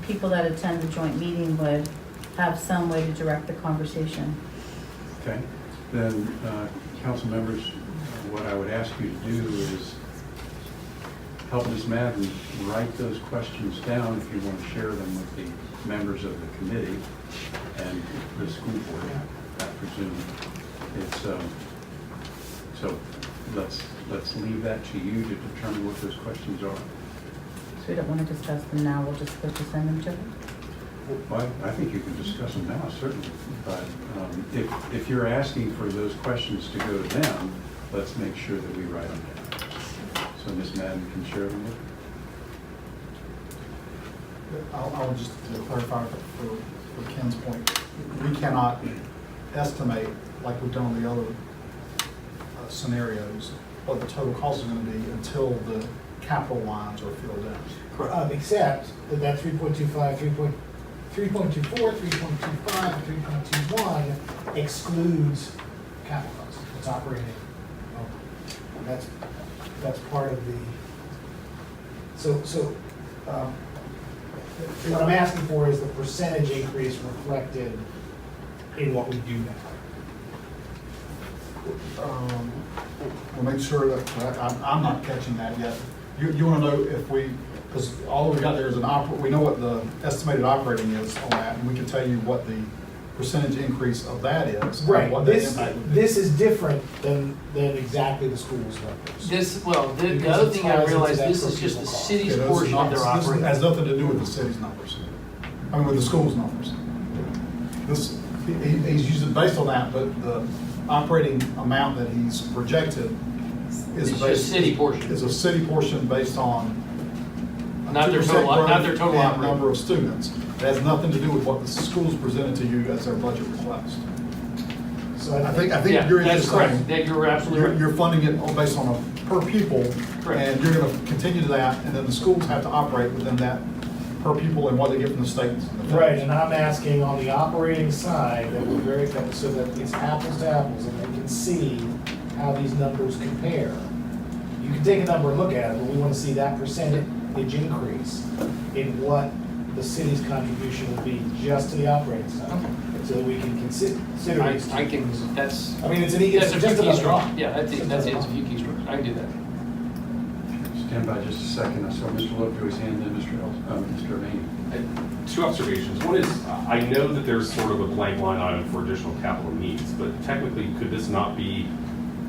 people that attend the joint meeting would have some way to direct the conversation. Okay, then, council members, what I would ask you to do is help Ms. Madden write those questions down if you want to share them with the members of the committee and the school board, I presume. It's, so let's leave that to you to determine what those questions are. So we don't want to discuss them now, we'll just go to send them to them? Well, I think you can discuss them now, certainly, but if you're asking for those questions to go to them, let's make sure that we write them down. So Ms. Madden can share them with you. I'll just to clarify for Ken's point, we cannot estimate, like we've done on the other scenarios, what the total cost is going to be until the capital lines are filled in. Except that 3.25, 3.24, 3.25, and 3.21 excludes capital costs. It's operating. That's part of the. So what I'm asking for is the percentage increase reflected in what we do now. We'll make sure that, I'm not catching that yet. You want to know if because all we got there is we know what the estimated operating is on that, and we can tell you what the percentage increase of that is. and Right, What that impact would be. this is different than exactly the school's numbers. The Because other it thing ties I into realized, that this per is just the pupil cost. city's Yeah, those are portion of not- their this operating. has nothing to do with the city's numbers. I mean, with the school's numbers. He's using based on that, but the operating amount that he's projected is It's just city portion. Is a city portion based on Not their 2% total- growth not their total in operating. number of students. It has nothing to do with what the schools presented to you as their budget request. So I think Yeah, you're that's just correct. saying, That you're absolutely right. you're funding it based on a per pupil, Correct. and you're gonna continue to that, and then the schools have to operate within that per pupil and what they get from the state. Right, and I'm asking on the operating side that we're very, so that it's apples to apples and they can see how these numbers compare. You can take a number and look at it, but we want to see that percentage increase in what the city's contribution will be just to the operating side. So that we can consider these. I can, that's, I mean, it's that's it's a few just key another strokes. line. Yeah, that's it, it's a few key strokes. I can do that. Stand by just a second. I saw Mr. Lovejoy's hand, then Mr. Manning. Two observations. One is, I know that there's sort of a blank line item for additional capital needs, but technically, could this not be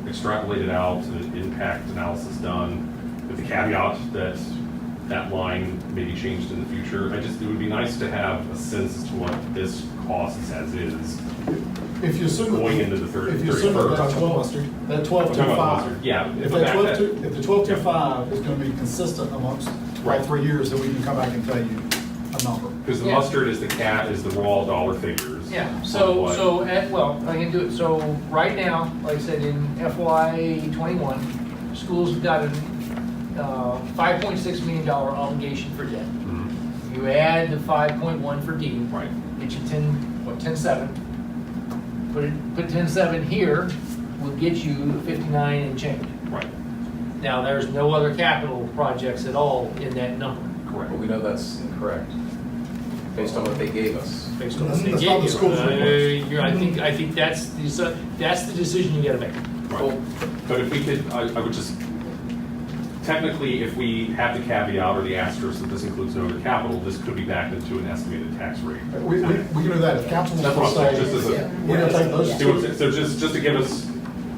extrapolated out and impact analysis done with the caveat that that line may be changed in the future? It would be nice to have a sense as to what this costs as is If you assume. going into the If you assume that 31st. that 12, that 12.25. Yeah. If that 12.25 is gonna be consistent amongst all Right. 3 years, then we can come back and tell you a number. Because the Yeah. mustard is the raw dollar figures. Yeah, on so, what- well, I can do it. So right now, like I said, in FY '21, schools have got a $5.6 million obligation for debt. Mhm. You add the 5.1 for D. Right. Get you 10.7. Put 10.7 here, will get you 59 and change. Right, Now, there's no other capital projects at all in that number. correct. But we know that's incorrect, based on what they gave us. Based on what they That's gave not the you. school's request. I think that's the decision you gotta make. Right. But if we could, I would just, technically, if we have the caveat or the asterisk that this includes no other capital, this could be backed into an estimated tax rate. We can do that if council That's wants what to I'm saying, just say, as a. we're gonna take those two. So just to give us,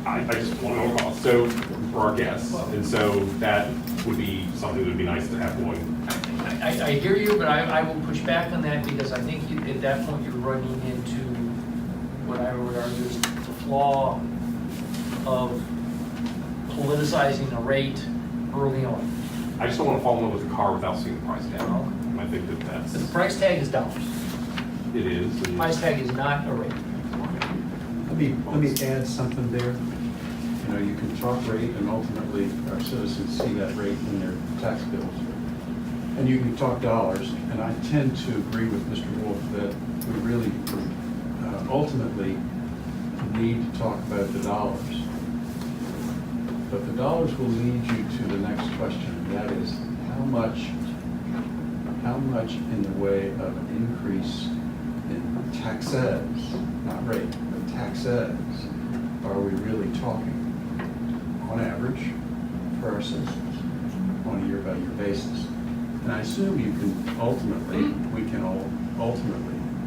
I just want to know cost, so, for our guests, and so that would be something that would be nice to have going. I hear you, but I will push back on that because I think at that point you're running into what I would argue is the flaw of politicizing a rate early on. I just don't want to fall in love with the car without seeing the price tag. And I think that The that's, price tag is dollars. it is. The and- price tag is not a rate. Let me add something there. You know, you can talk rate and ultimately our citizens see that rate in their tax bills. And you can talk dollars, and I tend to agree with Mr. Wolfe that we really ultimately need to talk about the dollars. But the dollars will lead you to the next question, and that is how much in the way of an increase in taxes, not rate, but taxes, are we really talking on average for our citizens on a year-by-year basis? And I assume we can ultimately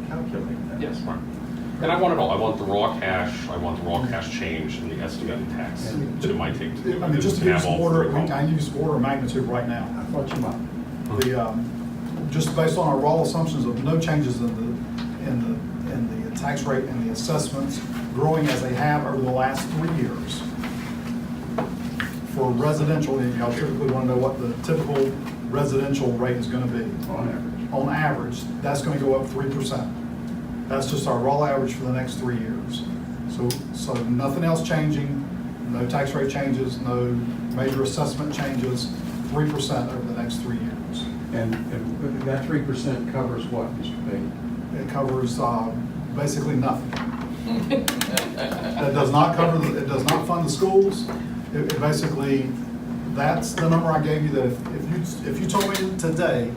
calculate that. Yes, right. And I want it all. I want the raw cash, change, and the estimated tax that it might take to. I mean, just to give you have some all order, three I can give you some order of magnitude right now. I thought you might. The, just based on our raw assumptions of no changes in the tax rate and the assessments growing as they have over the last 3 years. For residential, and y'all typically want to know what the typical residential rate is going to be. On average. On average, that's going to go up 3%. That's just our raw average for the next 3 years. So nothing else changing, no tax rate changes, no major assessment changes, 3% over the next 3 years. And that 3% covers what, Mr. Payne? It covers basically nothing. That does not cover, it does not fund the schools. It basically, that's the number I gave you, that if you told me today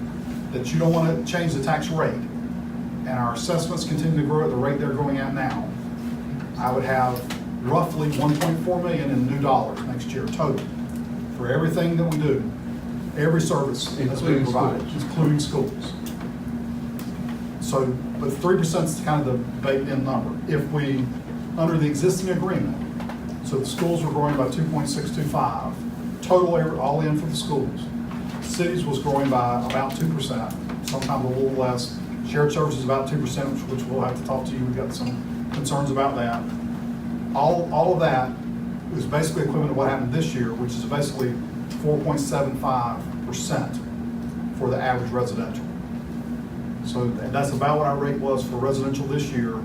that you don't want to change the tax rate, and our assessments continue to grow at the rate they're going at now, I would have roughly 1.4 million in new dollars next year total for everything that we do, every service that's being Including provided, schools. including schools. So, but 3% is kind of the baked-in number. If we, under the existing agreement, so the schools were growing by 2.625, total all in for the schools. Cities was growing by about 2%, sometimes a little less. Shared services about 2%, which we'll have to talk to you. We've got some concerns about that. All of that is basically equivalent to what happened this year, which is basically 4.75% for the average residential. So and that's about what our rate was for residential this year,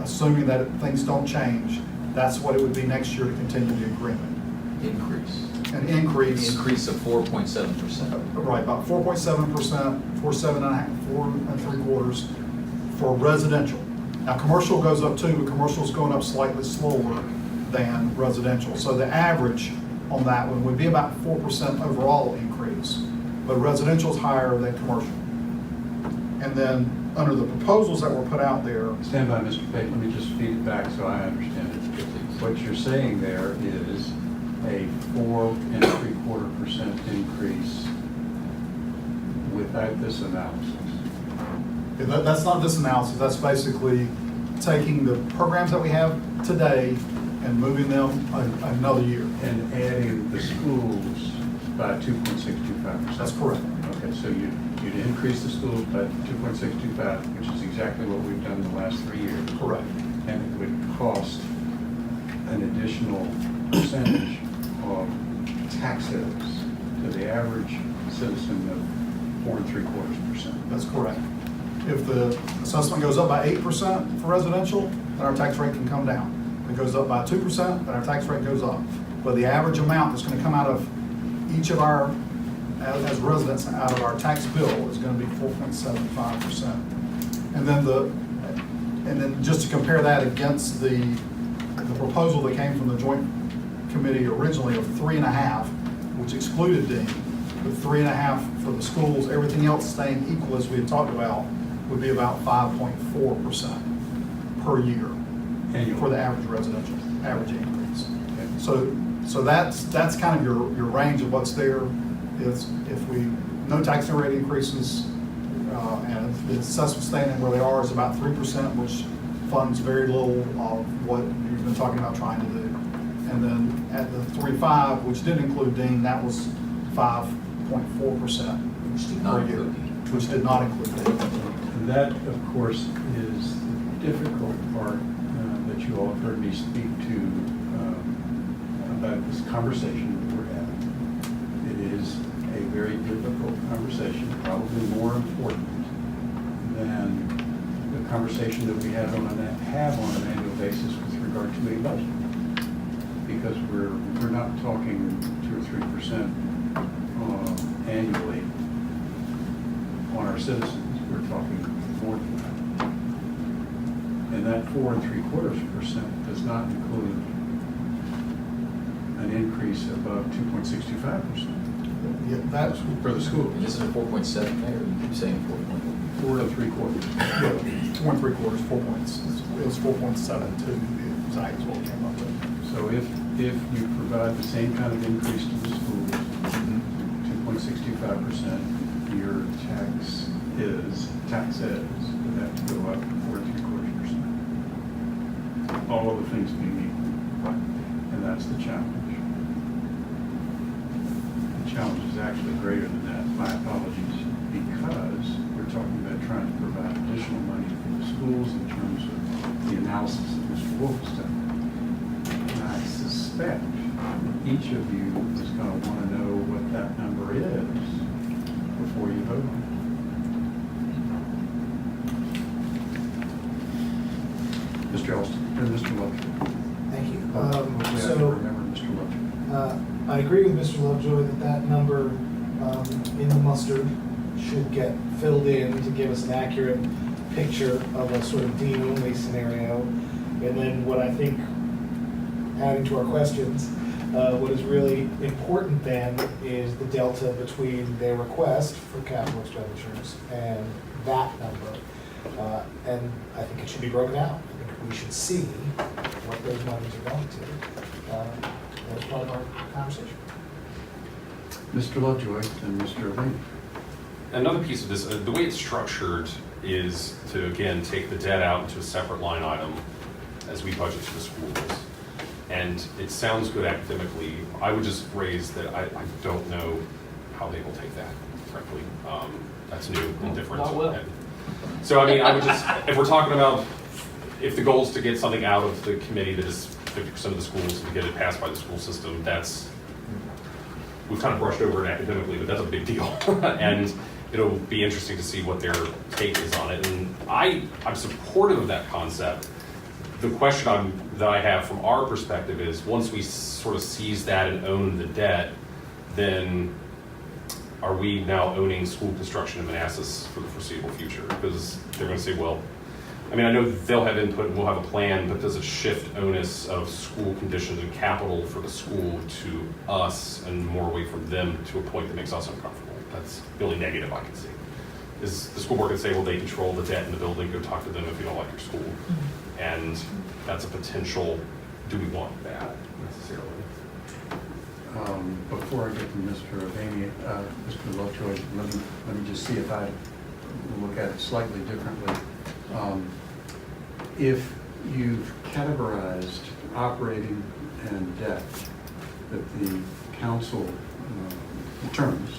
assuming that things don't change. That's what it would be next year to continue the agreement. Increase. An increase. Increase of 4.7%. Right, about 4.7%, 4.375% for residential. Now, commercial goes up too, but commercial's going up slightly slower than residential. So the average on that one would be about 4% overall increase, but residential's higher than commercial. And then, under the proposals that were put out there, Stand by, Mr. Pate, let me just feed it back so I understand it. What you're saying there is a 4.75% increase without this analysis. that's not this analysis, that's basically taking the programs that we have today and moving them another year. And adding the schools by 2.625%. That's correct. Okay, so you'd increase the schools by 2.625, which is exactly what we've done the last 3 years. Correct. And it would cost an additional percentage of taxes to the average citizen of 4.75%. That's correct. If the assessment goes up by 8% for residential, then our tax rate can come down. If it goes up by 2%, then our tax rate goes up. But the average amount that's going to come out of each of our, as residents, out of our tax bill is going to be 4.75%. And then just to compare that against the proposal that came from the joint committee originally of 3.5, which excluded Dean, but 3.5 for the schools, everything else staying equal as we had talked about, would be about 5.4% per year for the average residential, average increase. So that's kind of your range of what's there. Is if no tax rate increases, and if the assessments staying where they are is about 3%, which funds very little of what you've been talking about trying to do. And then at the 3.5, which didn't include Dean, that was 5.4%. Which did not include Dean. Which did not include Dean. And that, of course, is the difficult part that you all have heard me speak to about this conversation that we're having. It is a very difficult conversation, probably more important than the conversation that we have on an annual basis with regard to a budget. Because we're not talking 2 or 3% annually on our citizens. We're talking more than that. And that 4.75% does not include an increase above 2.65%. Yeah, that's For the school. And isn't it 4.7 there? You keep saying 4.1. 4.75. 4.75, 4 points. It was 4.72 exactly what we came up with. So if you provide the same kind of increase to the schools, 2.65%, your taxes would have to go up 4.75%. All of the things being equal. And that's the challenge. The challenge is actually greater than that. My apologies, because we're talking about trying to provide additional money for the schools in terms of the analysis that Mr. Wolfe has done. And I suspect each of you is going to want to know what that number is before you vote on it. Mr. Elston, or Mr. Lovejoy. Thank you. Hopefully I can So, remember Mr. Lovejoy. I agree with Mr. Lovejoy that number in the mustard should get filled in to give us an accurate picture of a sort of Dean-only scenario. And then what I think, adding to our questions, what is really important then is the delta between their request for capital expenditures and that number. And I think it should be broken out. I think we should see what those monies are going to. As part of our conversation. Mr. Lovejoy and Mr. Lane. Another piece of this, the way it's structured is to, again, take the debt out into a separate line item as we budget to the schools. And it sounds good academically. I would just raise that I don't know how they will take that, frankly. That's new and different. Not well. So, I mean, I would just, if we're talking about, if the goal is to get something out of the committee that is 50% of the schools and to get it passed by the school system, that's we've kind of brushed over it academically, but that's a big deal. And it'll be interesting to see what their take is on it. And I'm supportive of that concept. The question that I have from our perspective is, once we sort of seize that and own the debt, then are we now owning school construction in Manassas for the foreseeable future? Because they're going to say, well, I mean, I know they'll have input and we'll have a plan, but does it shift onus of school conditions and capital for the school to us and more away from them to a point that makes us uncomfortable? That's really negative, I can see. Is the school board going to say, well, they control the debt in the building, go talk to them if you don't like your school? And that's a potential, do we want that necessarily? Before I get to Mr. Avani, Mr. Lovejoy, let me just see if I look at it slightly differently. If you've categorized operating and debt that the council determines,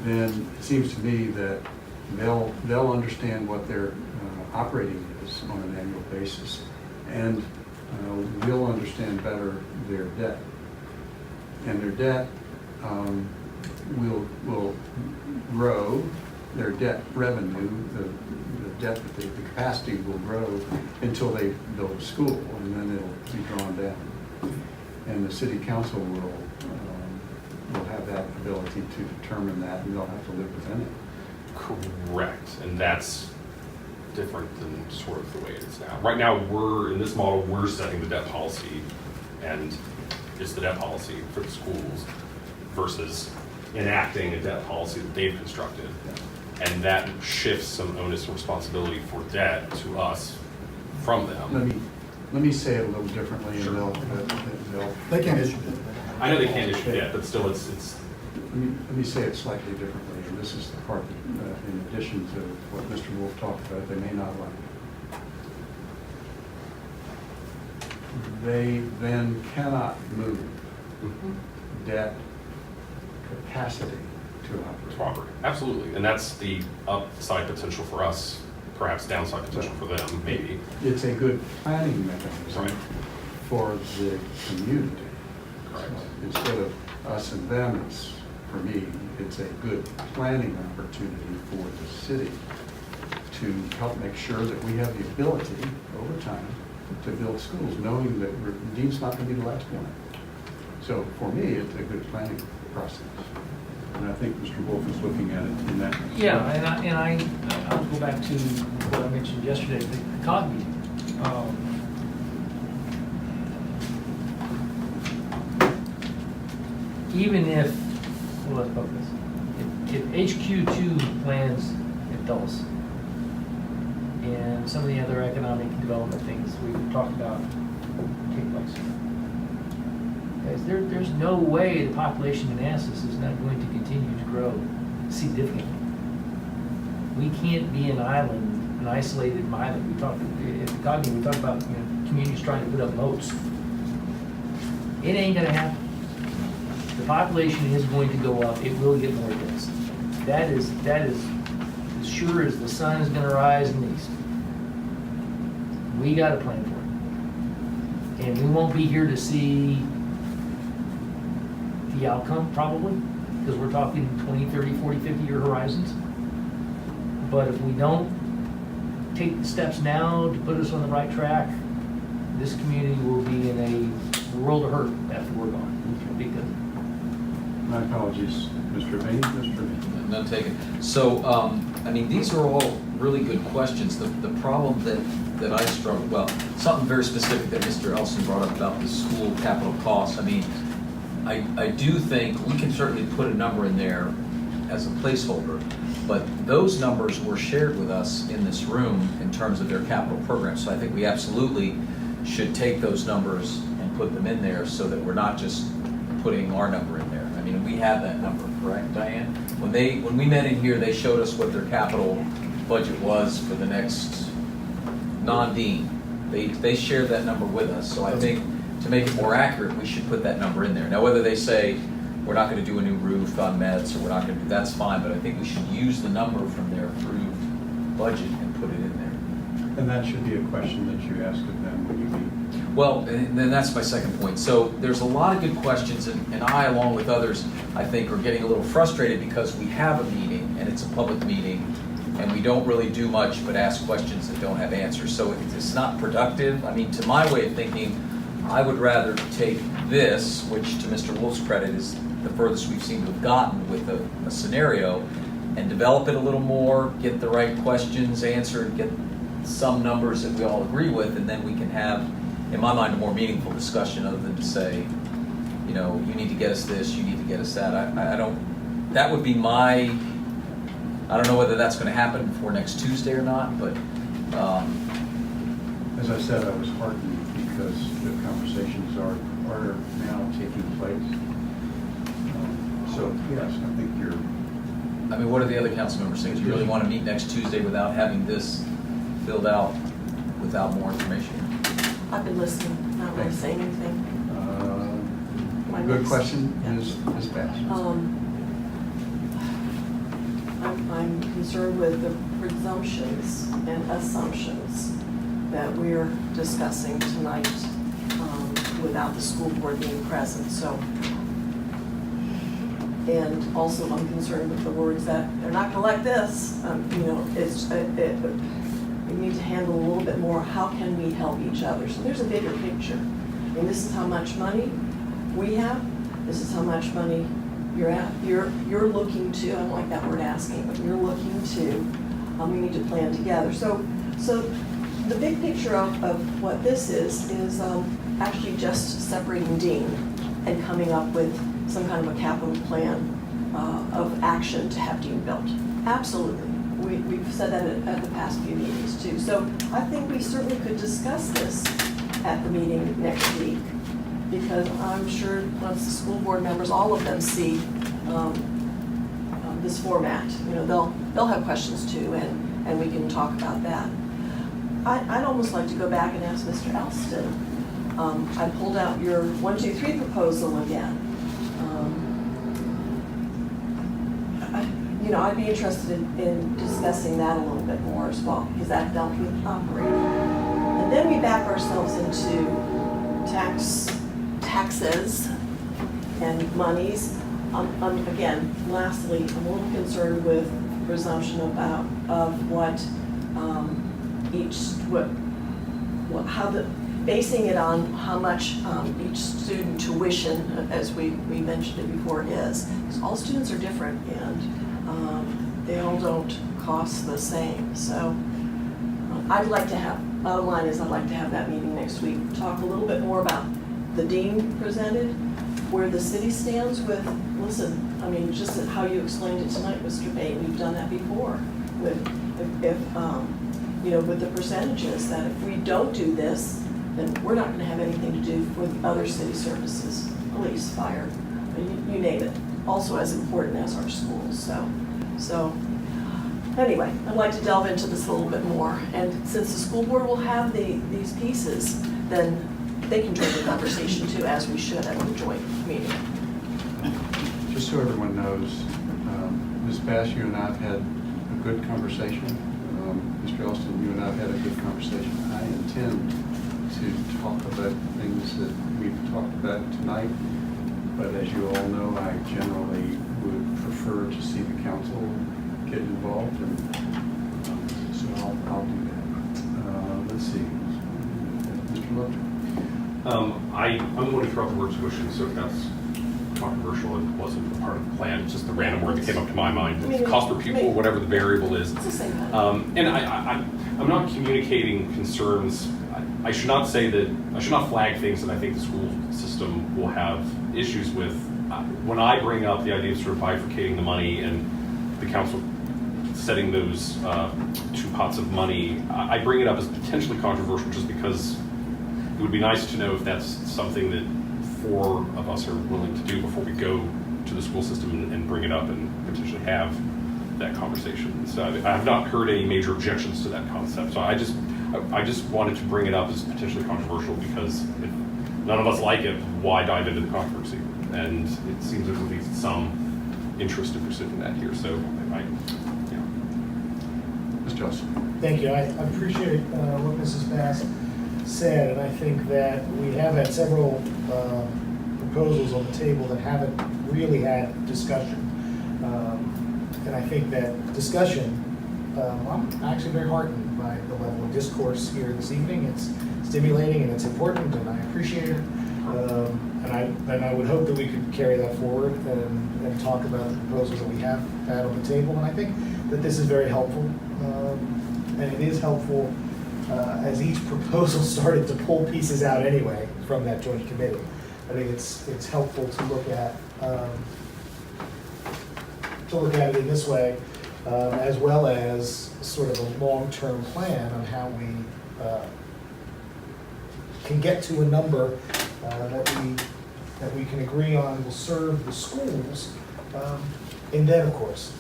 then it seems to me that they'll understand what their operating is on an annual basis, and we'll understand better their debt. And their debt will grow, their debt revenue, the debt, the capacity will grow until they build a school, and then it'll be drawn down. And the city council will have that ability to determine that, and they'll have to live within it. Correct, and that's different than sort of the way it is now. Right now, in this model, we're setting the debt policy, and it's the debt policy for the schools versus enacting a debt policy that they've constructed. And that shifts some onus and responsibility for debt to us from them. Let me say it a little differently, and Sure. They can't issue it. I know they can't issue debt, but still it's Let me say it slightly differently, and this is the part that, in addition to what Mr. Wolfe talked about, they may not like. They then cannot move debt capacity to operate. property. Absolutely, and that's the upside potential for us, perhaps downside potential for them, maybe. It's a good planning mechanism Right. for the community. Correct. Instead of us and them, for me, it's a good planning opportunity for the city to help make sure that we have the ability over time to build schools, knowing that Dean's not going to be the last one. So for me, it's a good planning process. And I think Mr. Wolfe is looking at it in that. Yeah, I'll go back to what I mentioned yesterday, the COG meeting. Even if, well, let's focus. If HQ2 plans at Dulles and some of the other economic development things we've talked about take place, guys, there's no way the population in Manassas is not going to continue to grow significantly. We can't be an island, an isolated island. We talked at the COG meeting, we talked about communities trying to put up moats. It ain't gonna happen. The population is going to go up. It will get more dense. That is as sure as the sun is gonna rise in the east. We got a plan for it. And we won't be here to see the outcome, probably, because we're talking 20, 30, 40, 50-year horizons. But if we don't take the steps now to put us on the right track, this community will be in a world of hurt after we're gone. Because My apologies, Mr. Avani. Mr. Avani. None taken. So, I mean, these are all really good questions. The problem that I struggle, well, something very specific that Mr. Elston brought up about the school capital costs. I mean, I do think we can certainly put a number in there as a placeholder, but those numbers were shared with us in this room in terms of their capital program. So I think we absolutely should take those numbers and put them in there so that we're not just putting our number in there. I mean, we have that number, correct, Diane? When we met in here, they showed us what their capital budget was for the next non-dean. They shared that number with us. So I think to make it more accurate, we should put that number in there. Now, whether they say we're not going to do a new roof on Mets or we're not going to do, that's fine, but I think we should use the number from their approved budget and put it in there. And that should be a question that you ask of them when you meet. Well, and then that's my second point. So there's a lot of good questions, and I, along with others, I think, are getting a little frustrated because we have a meeting, and it's a public meeting, and we don't really do much but ask questions that don't have answers. So it's not productive. I mean, to my way of thinking, I would rather take this, which to Mr. Wolfe's credit is the furthest we've seemed to have gotten with a scenario, and develop it a little more, get the right questions answered, get some numbers that we all agree with, and then we can have, in my mind, a more meaningful discussion other than to say, you know, you need to get us this, you need to get us that. I don't, that would be my, I don't know whether that's going to happen before next Tuesday or not, but. As I said, I was heartened because the conversations are now taking place. So yes, I think you're. I mean, what are the other council members saying? Do you really want to meet next Tuesday without having this filled out, without more information? I've been listening, not really saying anything. Good question, Ms. Bass. I'm concerned with the presumptions and assumptions that we're discussing tonight without the school board being present. So, and also I'm concerned with the words that they're not going to like this. You know, we need to handle a little bit more. How can we help each other? So there's a bigger picture. I mean, this is how much money we have. This is how much money you're looking to. I don't like that word asking, but you're looking to. We need to plan together. So the big picture of what this is actually just separating Dean and coming up with some kind of a capital plan of action to have Dean built. Absolutely. We've said that at the past few meetings too. So I think we certainly could discuss this at the meeting next week, because I'm sure once the school board members, all of them see this format, you know, they'll have questions too, and we can talk about that. I'd almost like to go back and ask Mr. Elston. I pulled out your 1, 2, 3 proposal again. You know, I'd be interested in discussing that a little bit more as well, because that dealt with operating. And then we back ourselves into taxes and monies. Again, lastly, I'm a little concerned with presumption of basing it on how much each student tuition, as we mentioned it before, is. Because all students are different, and they all don't cost the same. So I'd like to have, bottom line is I'd like to have that meeting next week, talk a little bit more about the dean presented, where the city stands with, listen, I mean, just how you explained it tonight, Mr. Bain, we've done that before, with you know, with the percentages, that if we don't do this, then we're not gonna have anything to do with other city services, police, fire, you name it, also as important as our schools. So anyway, I'd like to delve into this a little bit more, and since the school board will have these pieces, then they can join the conversation too, as we should at the joint meeting. Just so everyone knows, Ms. Bass, you and I have had a good conversation. Mr. Elston, you and I have had a good conversation. I intend to talk about things that we've talked about tonight, but as you all know, I generally would prefer to see the council get involved, and so I'll do that. Let's see, Mr. Lovejoy. I'm the one who threw out the word tuition, so if that's controversial, it wasn't a part of the plan. It's just the random word that came up to my mind. It's cost per pupil, whatever the variable is. It's the same thing. And I'm not communicating concerns. I should not say that, I should not flag things that I think the school system will have issues with. When I bring up the idea of sort of bifurcating the money and the council setting those 2 pots of money, I bring it up as potentially controversial just because it would be nice to know if that's something that 4 of us are willing to do before we go to the school system and bring it up and potentially have that conversation. So I have not heard any major objections to that concept. So I just wanted to bring it up as potentially controversial, because if none of us like it, why dive into the controversy? And it seems there's at least some interest in pursuing that here. So Mr. Justin. Thank you. I appreciate what Mrs. Bass said, and I think that we have had several proposals on the table that haven't really had discussion. And I think that discussion, I'm actually very heartened by the level of discourse here this evening. It's stimulating and it's important, and I appreciate it. And I would hope that we could carry that forward and talk about the proposals that we have had on the table. And I think that this is very helpful. And it is helpful as each proposal started to pull pieces out anyway from that joint committee. I think it's helpful to look at it in this way, as well as sort of a long-term plan on how we can get to a number that we can agree on will serve the schools. And then, of course,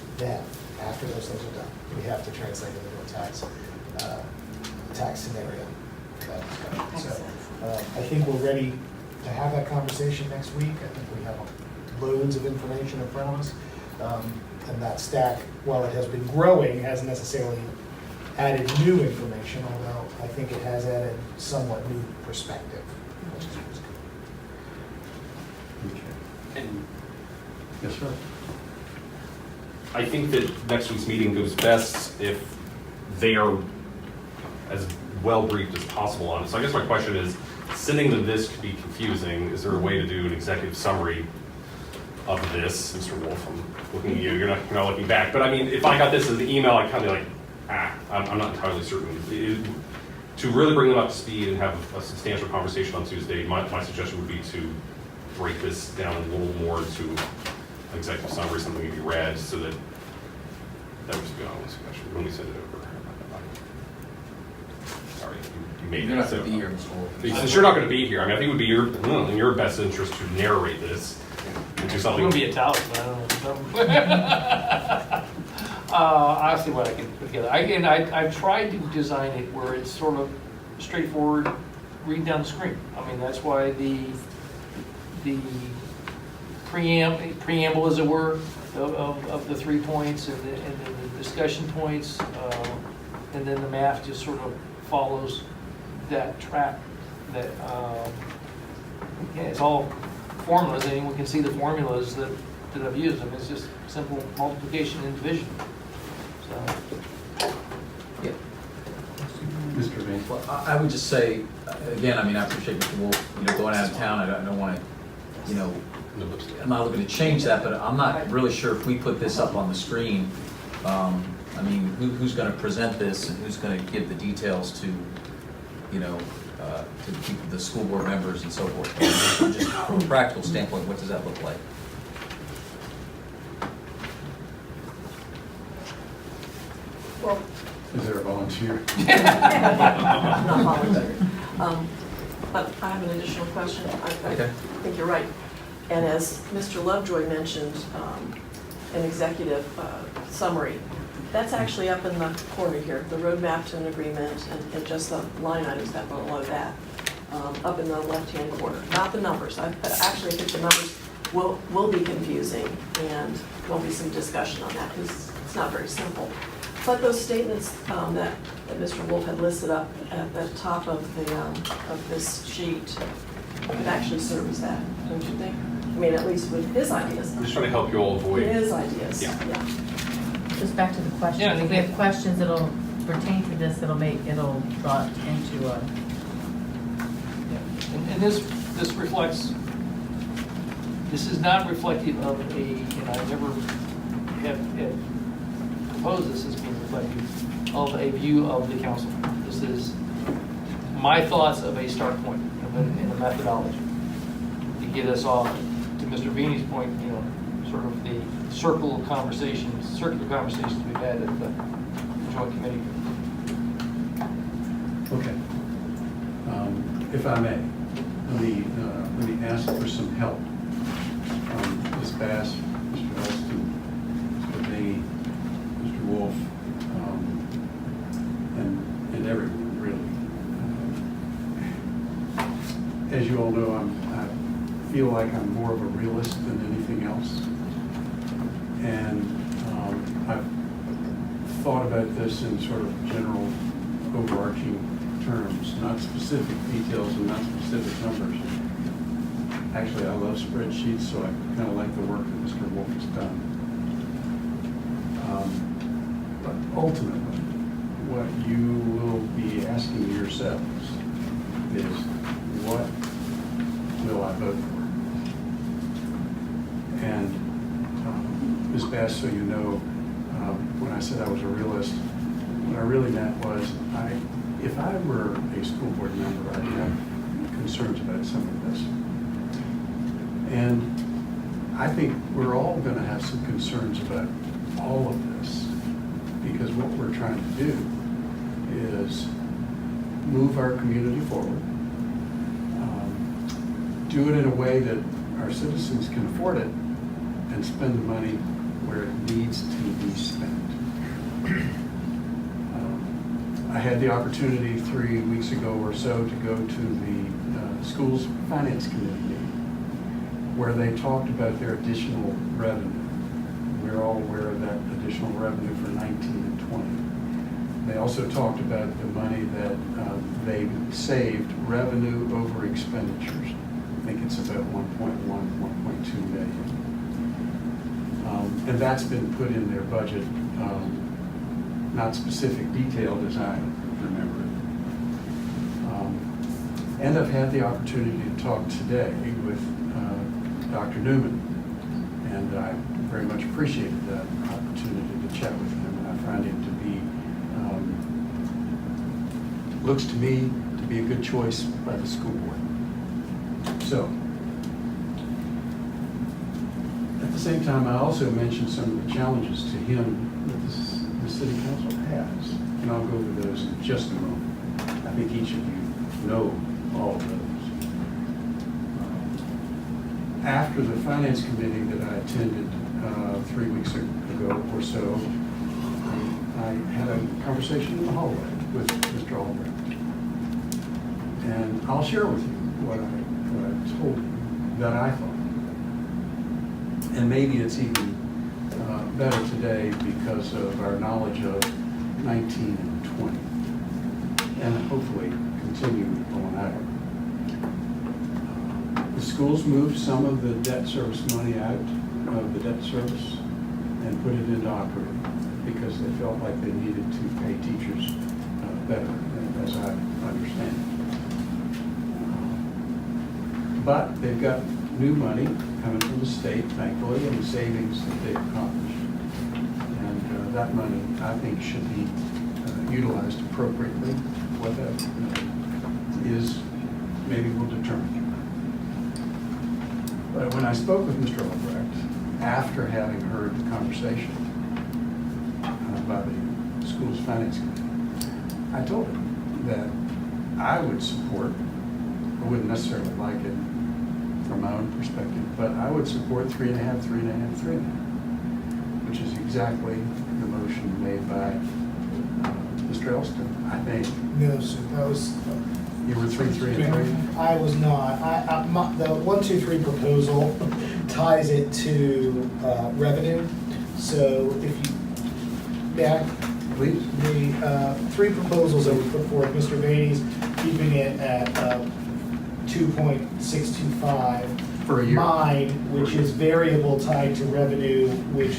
after those things are done, we have to translate it into a tax scenario. So I think we're ready to have that conversation next week. I think we have loads of information in front of us. And that stack, while it has been growing, hasn't necessarily added new information, although I think it has added somewhat new perspective, which is good. Okay. And Yes, sir. I think that next week's meeting goes best if they are as well briefed as possible on it. So I guess my question is, sending them this could be confusing. Is there a way to do an executive summary of this? Mr. Wolfe, I'm looking at you, you're not looking back. But I mean, if I got this as an email, I'd kind of be like, I'm not entirely certain. To really bring them up to speed and have a substantial conversation on Tuesday, my suggestion would be to break this down a little more into an executive summary, something to be read, so that would just be on this question when we send it over. Sorry, you made You're it. not going to be here, Mr. Wolfe. Since you're not going to be here, I mean, I think it would be in your best interest to narrate this and do I'm something. gonna be a talent, but I don't know. I'll see what I can put together. I've tried to design it where it's sort of straightforward, read down the screen. I mean, that's why the preamble, as it were, of the 3 points and the discussion points, and then the math just sort of follows that track. That it's all formulas. Anyone can see the formulas that I've used. I mean, it's just simple multiplication and division. So, Yeah. Mr. Vane. Well, I would just say, again, I mean, I appreciate Mr. Wolfe, going out of town. I don't want to, I'm not looking to change that, but I'm not really sure if we put this up on the screen. I mean, who's going to present this and who's going to give the details to, to the school board members and so forth. Just from a practical standpoint, what does that look like? Well, Is there a volunteer? I'm not volunteering. But I have an additional question. I Okay. think you're right. And as Mr. Lovejoy mentioned, an executive summary, that's actually up in the corner here, the roadmap to an agreement and just the line items that below that, up in the left-hand corner. Not the numbers. I actually think the numbers will be confusing, and there'll be some discussion on that because it's not very simple. But those statements that Mr. Wolfe had listed up at the top of this sheet could actually serve as that, don't you think? I mean, at least with his ideas. I'm just trying to help you all avoid. His ideas, Yeah. yeah. Just back to the Yeah, I questions. think If we have questions that'll pertain to this, it'll draw it into a. and this reflects. This is not reflective of and I never have proposed this as being reflective of a view of the council. This is my thoughts of a start point in a methodology to get us off to Mr. Vini's point. Sort of the circular conversations we've had at the joint committee. Okay. If I may, let me ask for some help. Ms. Bass, Mr. Elston, Mr. Vane, Mr. Wolfe, and everyone, really. As you all know, I feel like I'm more of a realist than anything else. And I've thought about this in sort of general overarching terms, not specific details and not specific numbers. Actually, I love spreadsheets, so I kind of like the work that Mr. Wolfe has done. But ultimately, what you will be asking yourselves is, what will I vote for? And Ms. Bass, so you know, when I said I was a realist, what I really meant was, if I were a school board member, I'd have concerns about some of this. And I think we're all going to have some concerns about all of this, because what we're trying to do is move our community forward, do it in a way that our citizens can afford it, and spend the money where it needs to be spent. I had the opportunity 3 weeks ago or so to go to the school's finance committee meeting, where they talked about their additional revenue. We're all aware of that additional revenue for 19 and 20. They also talked about the money that they saved revenue over expenditures. I think it's about 1.2 million. And that's been put in their budget, not specific detailed as I remember it. And I've had the opportunity to talk today with Dr. Newman, and I very much appreciated that opportunity to chat with him, and I find him to be, looks to me to be a good choice by the school board. So, at the same time, I also mentioned some of the challenges to him that the City Council has, and I'll go over those in just a moment. I think each of you know all of those. After the Finance Committee that I attended 3 weeks ago or so, I had a conversation in the hallway with Mr. Albrecht. And I'll share with you what I told him that I thought. And maybe it's even better today because of our knowledge of 19 and 20, and hopefully continue on out. The schools moved some of the debt service money out of the debt service and put it into operating because they felt like they needed to pay teachers better, as I understand it. But they've got new money coming from the state, thankfully, and the savings that they've accomplished. And that money, I think, should be utilized appropriately. What that is, maybe we'll determine. But when I spoke with Mr. Albrecht, after having heard the conversation by the school's finance committee, I told him that I would support, I wouldn't necessarily like it from my own perspective, but I would support 3.5, 3.5, 3.5, which is exactly the motion made by Mr. Elston, I think. No, sir, that was. You were 3, 3, and 3? I was not. The 1, 2, 3 proposal ties it to revenue. So if you, back, Please. the 3 proposals that we put forward, Mr. Beatty's keeping it at 2.625. For a year. Mine, which is variable tied to revenue, which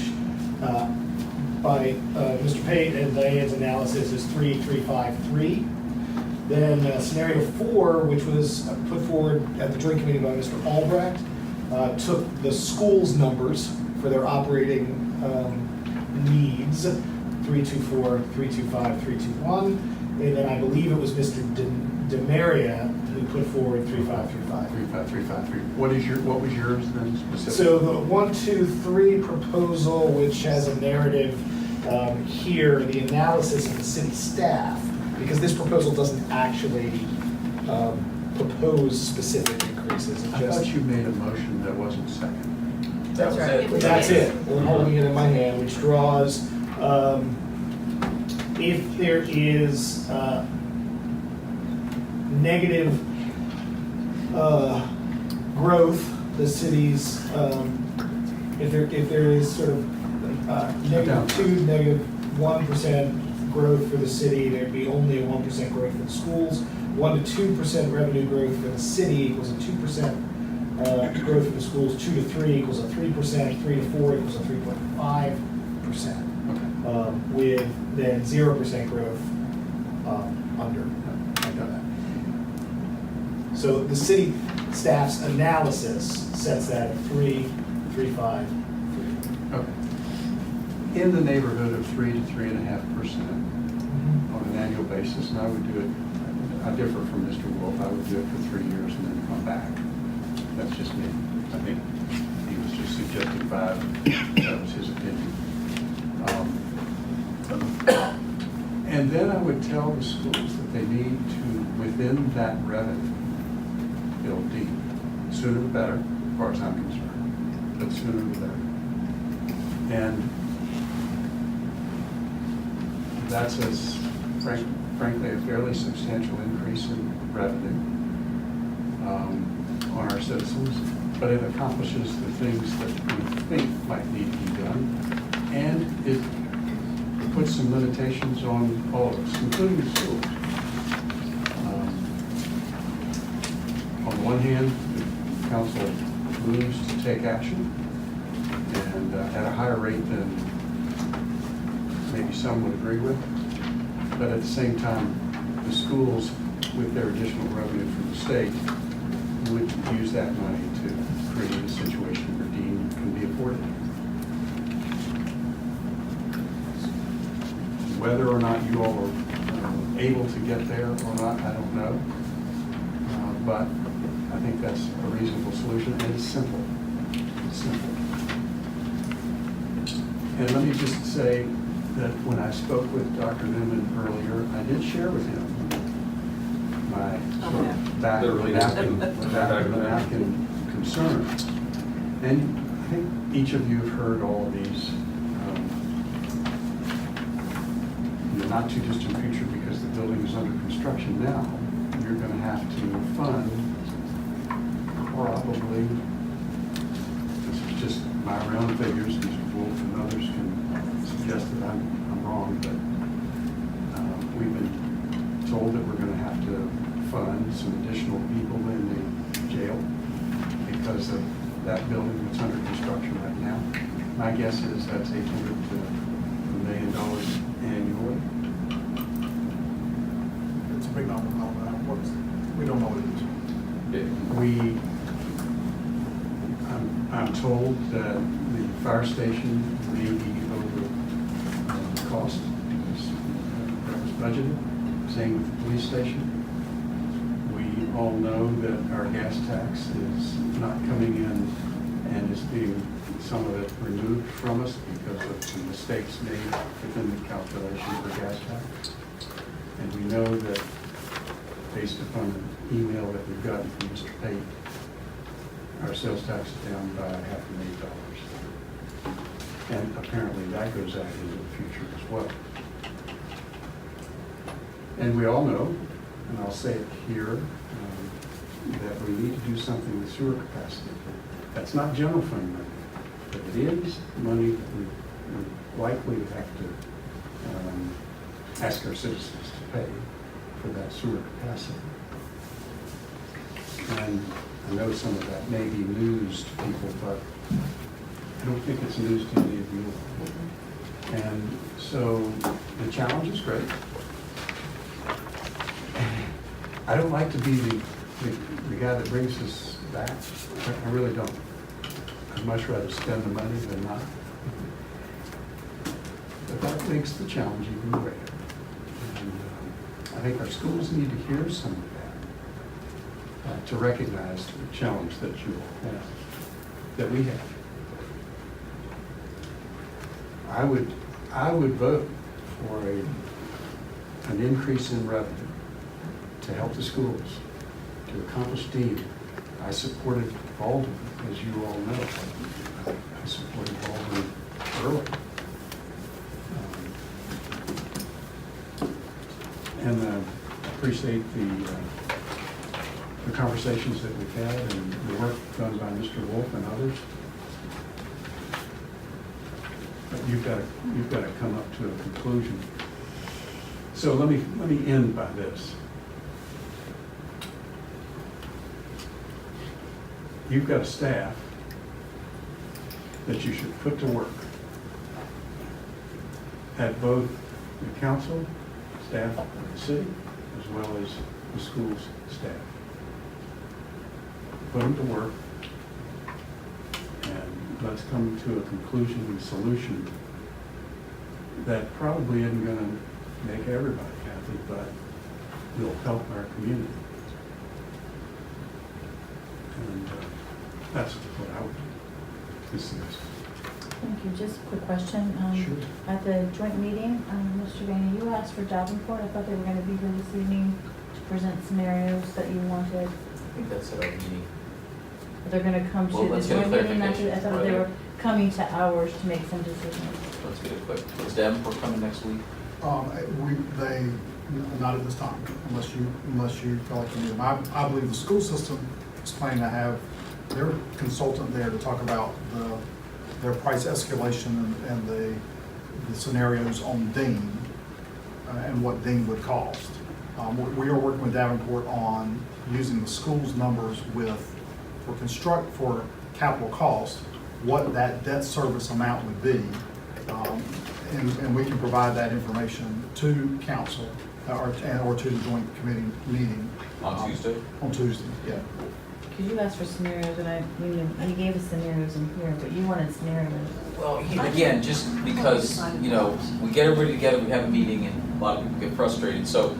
by Mr. Pate and Diane's analysis is 3.353. Then scenario 4, which was put forward at the joint committee by Mr. Albrecht, took the school's numbers for their operating needs, 324, 325, 321, and then I believe it was Mr. DeMaria who put forward 3535. 35353. What was yours then specifically? So the 1, 2, 3 proposal, which has a narrative here, the analysis of the city staff, because this proposal doesn't actually propose specific increases. It I just, thought you made a motion that wasn't second. That was it. that's it. I'm holding it in my hand, which draws, if there is negative growth, the city's, if there is sort of -2, -1, 1% growth for the city, there'd be only a 1% growth for the schools. 1 to 2% revenue growth for the city equals a 2% growth for the schools. 2 to 3 equals a 3%. 3 to 4 equals a 3.5%. With then 0% growth under that. So the city staff's analysis sets that at 3, 3, 5, 3. Okay. In the neighborhood of 3 to 3.5% on an annual basis, and I would do it, I differ from Mr. Wolfe, I would do it for 3 years and then come back. That's just me. I think he was just suggesting 5, that was his opinion. And then I would tell the schools that they need to, within that revenue, build deep. Sooner the better, as far as I'm concerned, but sooner the better. And that's frankly a fairly substantial increase in revenue on our citizens, but it accomplishes the things that we think might need to be done, and it puts some limitations on all of us, including the schools. On the one hand, the council moves to take action, and at a higher rate than maybe some would agree with, but at the same time, the schools, with their additional revenue from the state, would use that money to create a situation where Dean can be afforded. Whether or not you all are able to get there or not, I don't know. But I think that's a reasonable solution, and it's simple. It's simple. And let me just say that when I spoke with Dr. Newman earlier, I did share with him my sort of back of the napkin concerns. And I think each of you have heard all of these in the not too distant future, because the building is under construction now. You're going to have to fund probably, this is just my round figures, Mr. Wolfe and others can suggest that I'm wrong, but we've been told that we're going to have to fund some additional people in the jail because of that building that's under construction right now. My guess is that's $800 to $1 million annually. It's a big number, we don't know what it is. I'm told that the fire station may be over cost, that was budgeted. Same with the police station. We all know that our gas tax is not coming in and is being, some of it removed from us because of some mistakes made within the calculation for gas tax. And we know that based upon an email that we've gotten from Mr. Pate, our sales tax is down by $500,000. And apparently that goes out into the future as well. And we all know, and I'll say it here, that we need to do something with sewer capacity. That's not general fund money, but it is money that we likely have to ask our citizens to pay for that sewer capacity. And I know some of that may be news to people, but I don't think it's news to any of you. And so the challenge is great. I don't like to be the guy that brings us back. I really don't. I'd much rather spend the money than not. But that makes the challenge even greater. And I think our schools need to hear some of that, to recognize the challenge that you all have, that we have. I would vote for an increase in revenue to help the schools, to accomplish Dean. I supported Baldwin, as you all know. I supported Baldwin early. And I appreciate the conversations that we've had and the work done by Mr. Wolfe and others. But you've got to come up to a conclusion conclusion. So let me end by this. You've got a staff that you should put to work at both the council staff of the city as well as the school's staff. Put them to work and let's come to a conclusion and solution that probably isn't going to make everybody happy, but will help our community. And that's what I would discuss. Thank you. Just a quick question. Sure. At the joint meeting, Mr. Vanny, you asked for job report. I thought they were going to be here this evening to present scenarios that you wanted. I think that's at our meeting. They're going to come to Well, the let's get a joint meeting. clarification. I thought they were coming to ours to make some decisions. Let's get it quick. Is Davenport coming next week? They, not at this time, unless you feel like you need them. I believe the school system is planning to have their consultant there to talk about their price escalation and the scenarios on Dean and what Dean would cost. We are working with Davenport on using the school's numbers for capital cost, what that debt service amount would be. And we can provide that information to council or to the joint committee meeting. On Tuesday? On Tuesday, yeah. Because you asked for scenarios, and he gave us scenarios in here, but you wanted scenarios. Well, again, just because, we get everybody together, we have a meeting, and a lot of people get frustrated. So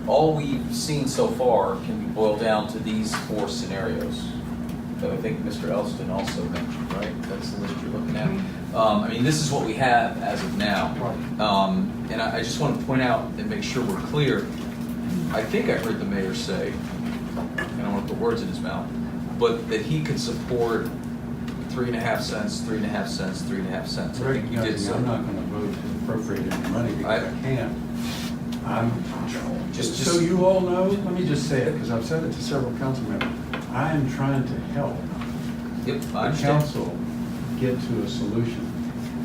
all we've seen so far can be boiled down to these 4 scenarios that I think Mr. Elston also mentioned, right? That's the list you're looking at. This is what we have as of now. Right. And I just want to point out and make sure we're clear. I think I heard the mayor say, I don't want to put words in his mouth, but that he could support 3.5 cents, 3.5 cents, 3.5 cents. I think you did say. I'm not going to vote to appropriate any money because I can't. Just So you all know, let me just say it, because I've said it to several council members. I am trying to help Yep, I the understand. council get to a solution.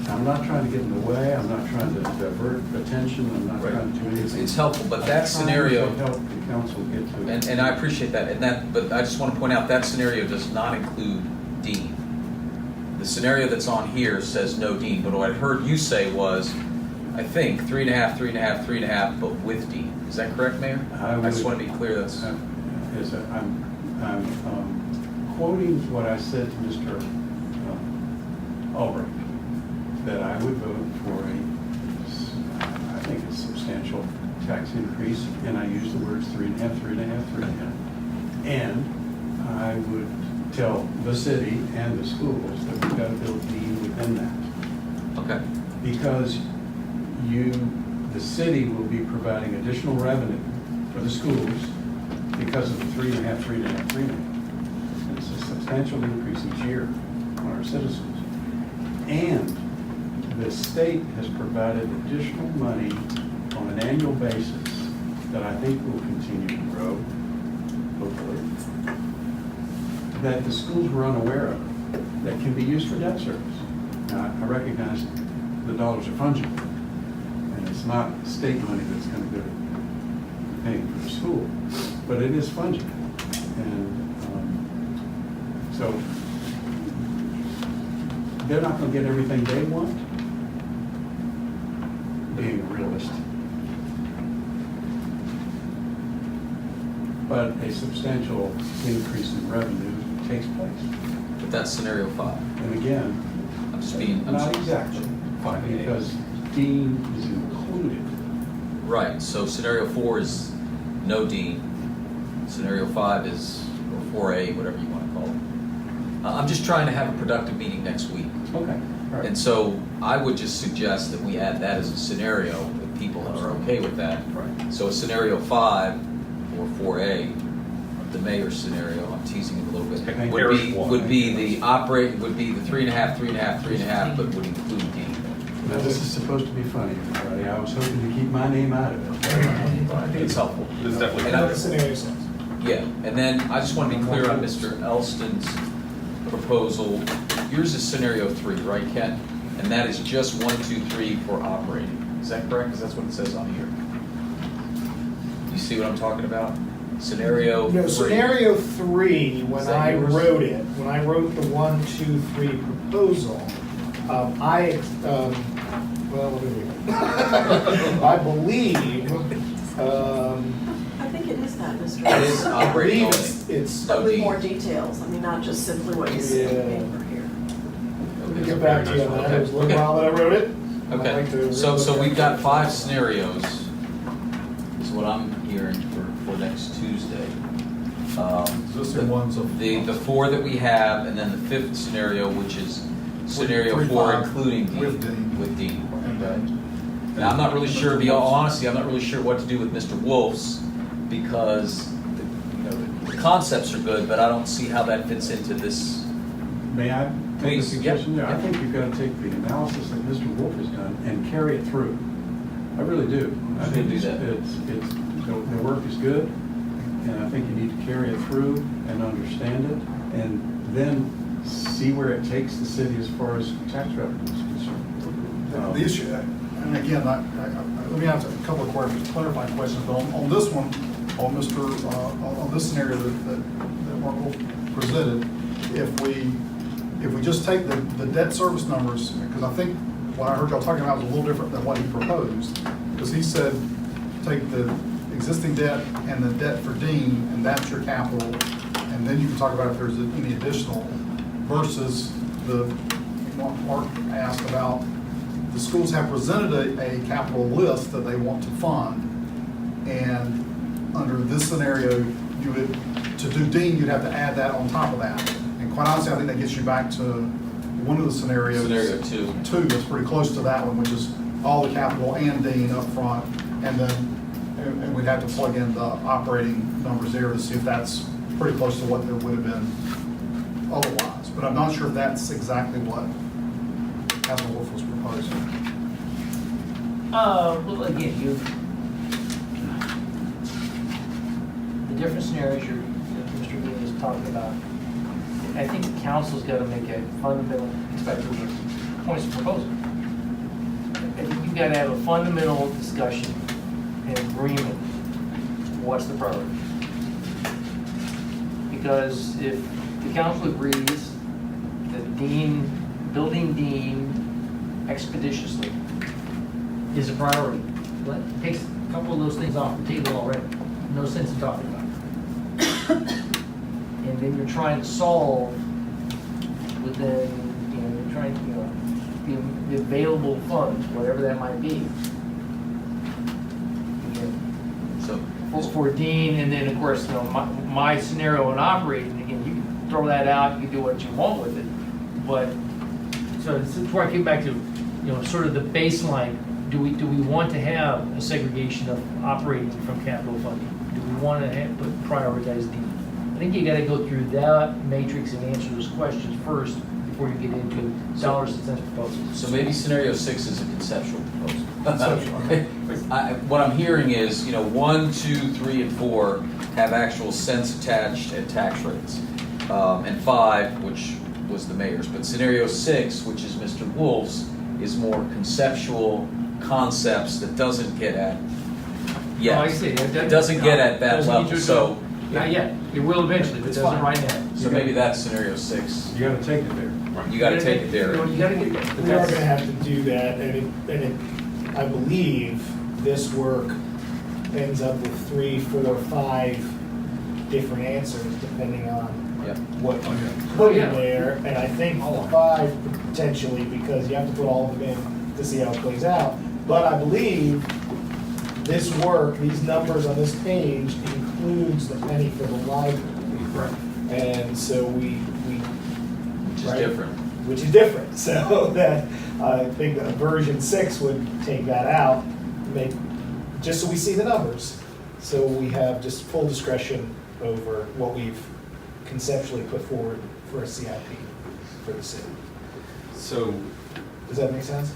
I'm not trying to get in the way, I'm not trying to divert attention, I'm not Right. trying to do anything. It's helpful, but that I'm scenario, trying to help the council get to it. and I appreciate that, but I just want to point out that scenario does not include Dean. The scenario that's on here says no Dean, but what I heard you say was, I think, 3.5, 3.5, 3.5, but with Dean. Is that correct, Mayor? I just want to be clear, that's. I'm quoting what I said to Mr. Albrecht, that I would vote for I think a substantial tax increase, and I use the words 3.5, 3.5, 3.5. And I would tell the city and the schools that we've got to build Dean within that. Okay. Because the city will be providing additional revenue for the schools because of the 3.5, 3.5, 3.5. It's a substantial increase each year on our citizens. And the state has provided additional money on an annual basis that I think will continue to grow, hopefully, that the schools were unaware of, that can be used for debt service. Now, I recognize the dollars are fungible, and it's not state money that's going to go to paying for the school, but it is fungible. And so they're not going to get everything they want, being a realist. But a substantial increase in revenue takes place. But that's scenario 5. And again, I'm just being. not exactly, because Dean is included. Right, so scenario 4 is no Dean. Scenario 5 is, or 4A, whatever you want to call it. I'm just trying to have a productive meeting next week. Okay. Right. And so I would just suggest that we add that as a scenario, if people are okay with that. Right. So a scenario 5 or 4A, the mayor's scenario, I'm teasing it a little bit, would be the 3.5, 3.5, 3.5, but would include Dean. Now, this is supposed to be funny, everybody. I was hoping to keep my name out of it. I think it's helpful. This is definitely. And I- The scenario says. Yeah, and then I just want to be clear on Mr. Elston's proposal. Yours is scenario 3, right, Ken? And that is just 1, 2, 3 for operating. Is that correct? Because that's what it says on here. You see what I'm talking about? Scenario No, 3. scenario 3, when Is that I yours? wrote it, when I wrote the 1, 2, 3 proposal, well, let me read it. I believe, I think it is that, Mr. It is I operating believe only. it's, But with OD. more details, I mean, not just simply what you see on the Yeah. paper here. let me get back to you on that, it was a little Okay. while that I wrote it. I'd Okay, like to so relook we've at got it. 5 scenarios, is what I'm hearing for next Tuesday. Existing ones of. The 4 that we have, and then the 5th scenario, which is scenario 3, 4, 5, including Dean. with Dean. With Dean, And right. Now, I'm not really sure, to be all honesty, I'm not really sure what to do with Mr. Wolf's, because, the concepts are good, but I don't see how that fits into this. May I make a Please, suggestion? yep, I yep. think you've got to take the analysis that Mr. Wolfe has done and carry it through. I really do. I Should think do that. the work is good, and I think you need to carry it through and understand it, and then see where it takes the city as far as tax revenue is concerned. The issue, and again, let me ask a couple of questions, clarifying questions, but on this one, on on this scenario that Mark Wolfe presented, if we just take the debt service numbers, because I think what I heard y'all talking about was a little different than what he proposed, because he said, take the existing debt and the debt for Dean, and that's your capital, and then you can talk about if there's any additional, versus Mark asked about, the schools have presented a capital list that they want to fund, and under this scenario, you would, to do Dean, you'd have to add that on top of that. And quite honestly, I think that gets you back to one of the scenarios. Scenario 2. 2 that's pretty close to that one, which is all the capital and Dean up front, and then, and we'd have to plug in the operating numbers there to see if that's pretty close to what there would have been otherwise. But I'm not sure if that's exactly what Councilman Wolfe was proposing. Well, again, the different scenarios that Mr. Dean is talking about, I think the council's got to make a fundamental, especially with points of proposal. I think you've got to have a fundamental discussion and agreement, what's the priority? Because if the council agrees that building Dean expeditiously is a priority, well, it takes a couple of those things off the table already. No sense in talking about it. And then you're trying to solve within, you're trying to, the available funds, whatever that might be. So, It's for Dean, and then, of course, my scenario in operating, again, you can throw that out, you can do what you want with it. But, so it's where I came back to, sort of the baseline. Do we want to have a segregation of operating from capital funding? Do we want to prioritize Dean? I think you got to go through that matrix and answer those questions first before you get into dollars and cents proposals. so maybe scenario 6 is a conceptual proposal. Conceptual, okay. What I'm hearing is, 1, 2, 3, and 4 have actual cents attached and tax rates. And 5, which was the mayor's. But scenario 6, which is Mr. Wolf's, is more conceptual concepts that doesn't get at, Oh, I see. it doesn't get at that Doesn't need level, to- so, Not yet. It will eventually, but it It's doesn't fine. right now. so maybe that's scenario 6. You got to take it there. You gotta take it there. You gotta get there. We are gonna have to do that, I believe this work ends up with 3, 4, 5 different answers depending on Yep. what you Oh, put yeah. in there. And I think 5 potentially, because you have to put all of them in to see how it plays out. But I believe this work, these numbers on this page includes the penny for the library. Right. And so we Which is Right. different. which is different. So that, I think that version 6 would take that out, just so we see the numbers. So we have just full discretion over what we've conceptually put forward for a CIP for the city. So, Does that make sense?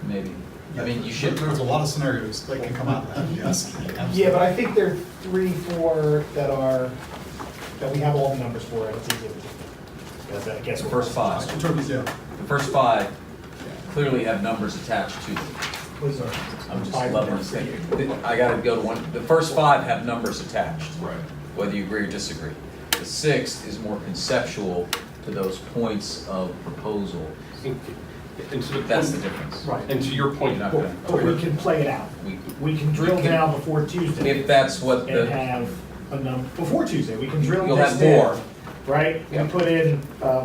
Maybe. I mean, you should, There's a lot of scenarios that can come out of that, yes. Yeah, but I think there are 3, 4 that we have all the numbers for, and it's easy to, I guess. the first 5. In terms, yeah. The first 5 clearly have numbers attached to them. I'm just loving this thing. I gotta go to one, the first 5 have numbers attached, Right. whether you agree or disagree. The 6th is more conceptual to those points of proposal. And to the That's the point, difference. Right. and to your point, You're not gonna- But we can play it out. We can drill We can- down before Tuesday. If that's what And the, have a number, before Tuesday, we can drill you'll this have down. more. Right? Yeah. We put in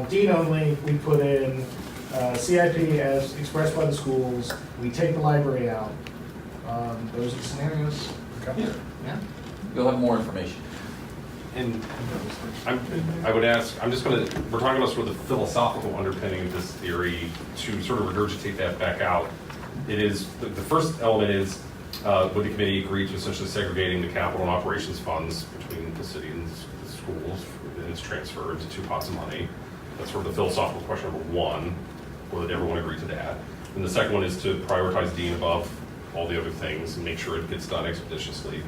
dean only, we put in CIP as expressed by the schools, we take the library out. Those are the scenarios. Yeah. You'll have more information. and I would ask, we're talking about sort of the philosophical underpinning of this theory to sort of regurgitate that back out. It is, the first element is, would the committee agree to essentially segregating the capital and operations funds between the city and the schools, and it's transferred into 2 pots of money? That's sort of the philosophical question number 1, whether everyone agree to that. And the second one is to prioritize Dean above all the other things and make sure it gets done expeditiously.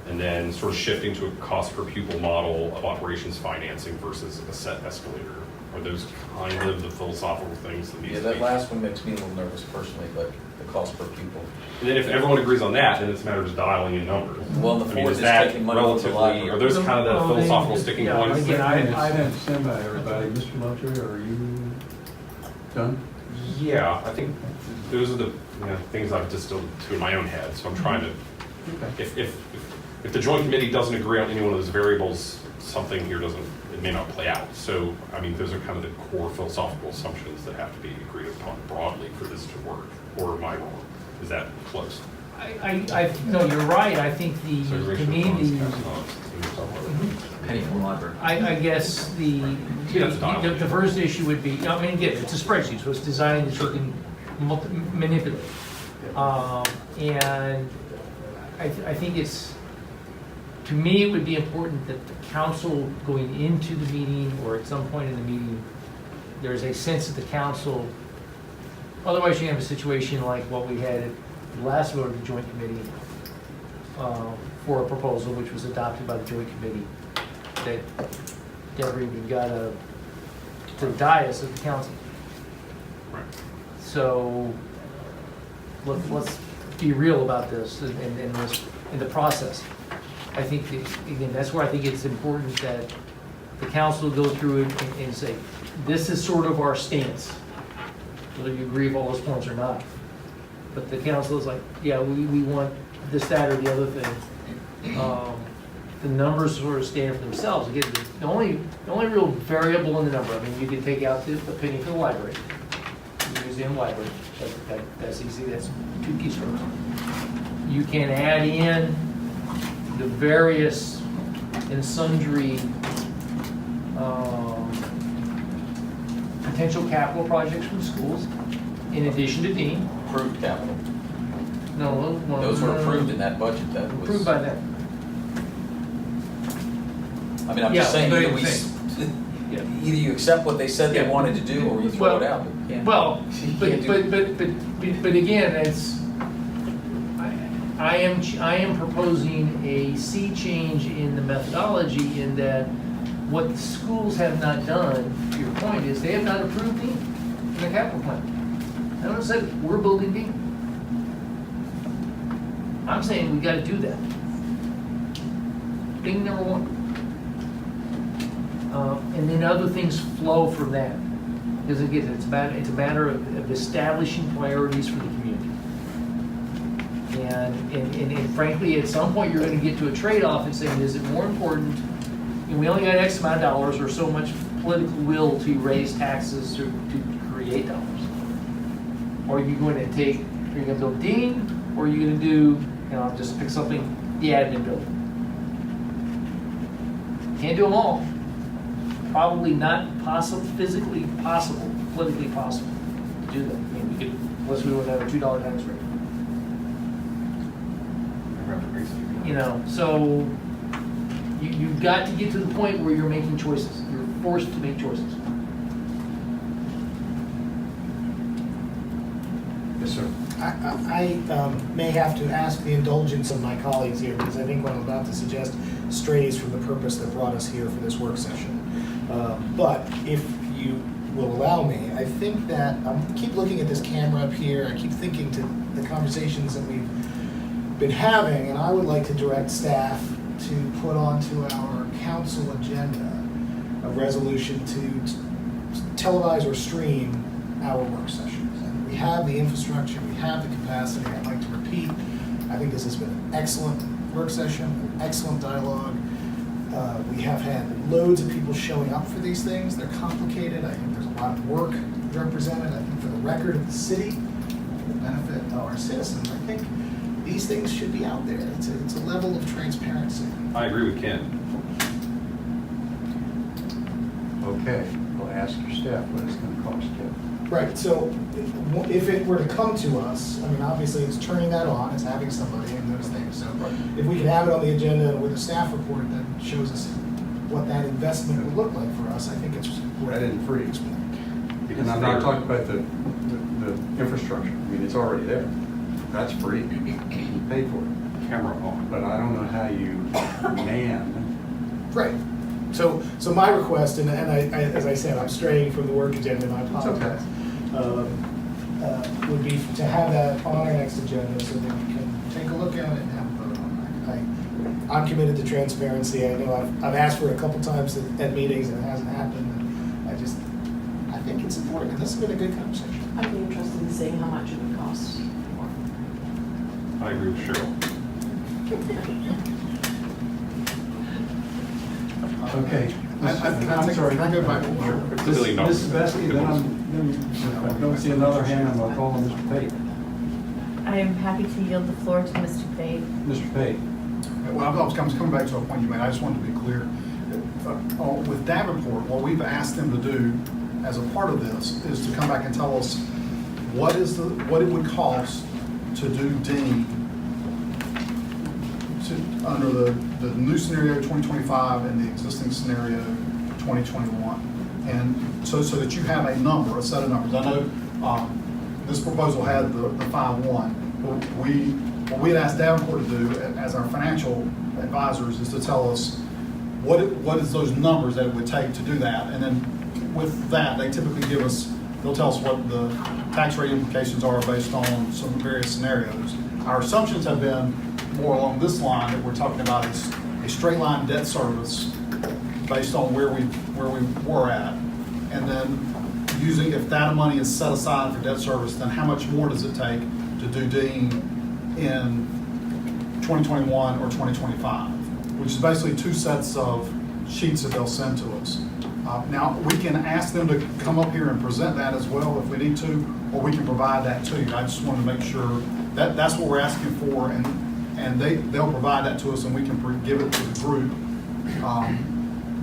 And then sort of shifting to a cost per pupil model of operations financing versus a set escalator. Are those kind of the philosophical things that need Yeah, to that be? last one makes me a little nervous personally, but the cost per pupil. And then if everyone agrees on that, then it's a matter of just dialing in numbers. Well, the I mean, fourth is is that taking money from the relatively, library. are those kind of the Well, philosophical they- sticking yeah, points? again, Stand by, everybody. Mr. Lovejoy, are you done? Yeah, I think those are the things I've distilled to in my own head, so I'm trying to, if the joint committee doesn't agree on any one of those variables, something here it may not play out. So, I mean, those are kind of the core philosophical assumptions that have to be agreed upon broadly for this to work, or am I wrong? Is that close? No, you're right, I think the, to me, the, Penny from the library. I guess the first issue would be, I mean, again, it's a spreadsheet, so it's designed that you can manipulate. And I think it's, to me, it would be important that the council going into the meeting or at some point in the meeting, there's a sense of the council. Otherwise, you have a situation like what we had at the last vote of the joint committee for a proposal which was adopted by the joint committee that never even got to the dais of the council. Right. So let's be real about this and the process. I think, again, that's where I think it's important that the council go through it and say, this is sort of our stance, whether you agree with all those points or not. But the council is like, yeah, we want this, that, or the other thing. The numbers sort of stand for themselves. Again, the only real variable in the number, I mean, you can take out the opinion for the library, the museum library, that's easy, that's 2 keystrokes. You can add in the various and sundry potential capital projects from schools, in addition to Dean. Approved capital. No, Those were approved in that budget, that was. Approved by them. I mean, I'm Yeah, just saying, but either Yeah. either you accept what they said they Yeah. wanted to do, or you throw Well, it out. You can't- Well, you but can't do- again, it's, I am proposing a sea change in the methodology in that what the schools have not done, to your point, is they have not approved Dean in the capital plan. I haven't said we're building Dean. I'm saying we gotta do that. Thing number 1. And then other things flow from that. Because again, it's a matter of establishing priorities for the community. And frankly, at some point, you're gonna get to a trade-off and saying, is it more important, and we only got X amount of dollars or so much political will to raise taxes to create dollars? Or are you going to build Dean, or are you gonna do, just pick something, the admin building? Can't do them all. Probably not physically possible, politically possible to do that. I mean, we could, unless we would have a $2 tax rate. So you've got to get to the point where you're making choices. You're forced to make choices. Yes, sir. I may have to ask the indulgence of my colleagues here, because I think what I'm about to suggest strays from the purpose that brought us here for this work session. But if you will allow me, I think that, I keep looking at this camera up here, I keep thinking to the conversations that we've been having, and I would like to direct staff to put onto our council agenda a resolution to televise or stream our work sessions. And we have the infrastructure, we have the capacity. I'd like to repeat, I think this has been an excellent work session, an excellent dialogue. We have had loads of people showing up for these things. They're complicated. I think there's a lot of work represented. I think for the record of the city, for the benefit of our citizens, I think these things should be out there. It's a level of transparency. I agree with Ken. Okay, well, ask your staff what it's gonna cost you. Right, so if it were to come to us, I mean, obviously it's turning that on, it's having somebody and those things. So if we could have it on the agenda with a staff report that shows us what that investment would look like for us, I think it's Right in free. And I'm not talking about the infrastructure. I mean, it's already there. That's free. You pay for it. Camera on. But I don't know how you man. Right. So my request, and as I said, I'm straying from the work agenda, and I apologize, would be to have that on our next agenda so that we can take a look at it and have a vote on it. I'm committed to transparency. I know I've asked for it a couple times at meetings and it hasn't happened. And I think it's important. This has been a good conversation. I'd be interested in seeing how much it would cost. I agree with Cheryl. Okay. I'm sorry, can I go back? It's $1 billion. Mrs. Besky, then I don't see another hand, I'm gonna call on Mr. Pate. I am happy to yield the floor to Mr. Pate. Mr. Pate. Well, I was coming back to a point you made. I just wanted to be clear. With Davenport, what we've asked them to do as a part of this is to come back and tell us what it would cost to do Dean under the new scenario 2025 and the existing scenario 2021. And so that you have a number, a set of numbers. I know this proposal had the 5-1. What we had asked Davenport to do as our financial advisors is to tell us what is those numbers that it would take to do that. And then with that, they typically they'll tell us what the tax rate implications are based on some various scenarios. Our assumptions have been more along this line that we're talking about is a straight line debt service based on where we were at. And then if that money is set aside for debt service, then how much more does it take to do Dean in 2021 or 2025, which is basically two sets of sheets that they'll send to us. Now, we can ask them to come up here and present that as well if we need to, or we can provide that to you. I just want to make sure that that's what we're asking for, and they'll provide that to us, and we can give it to the group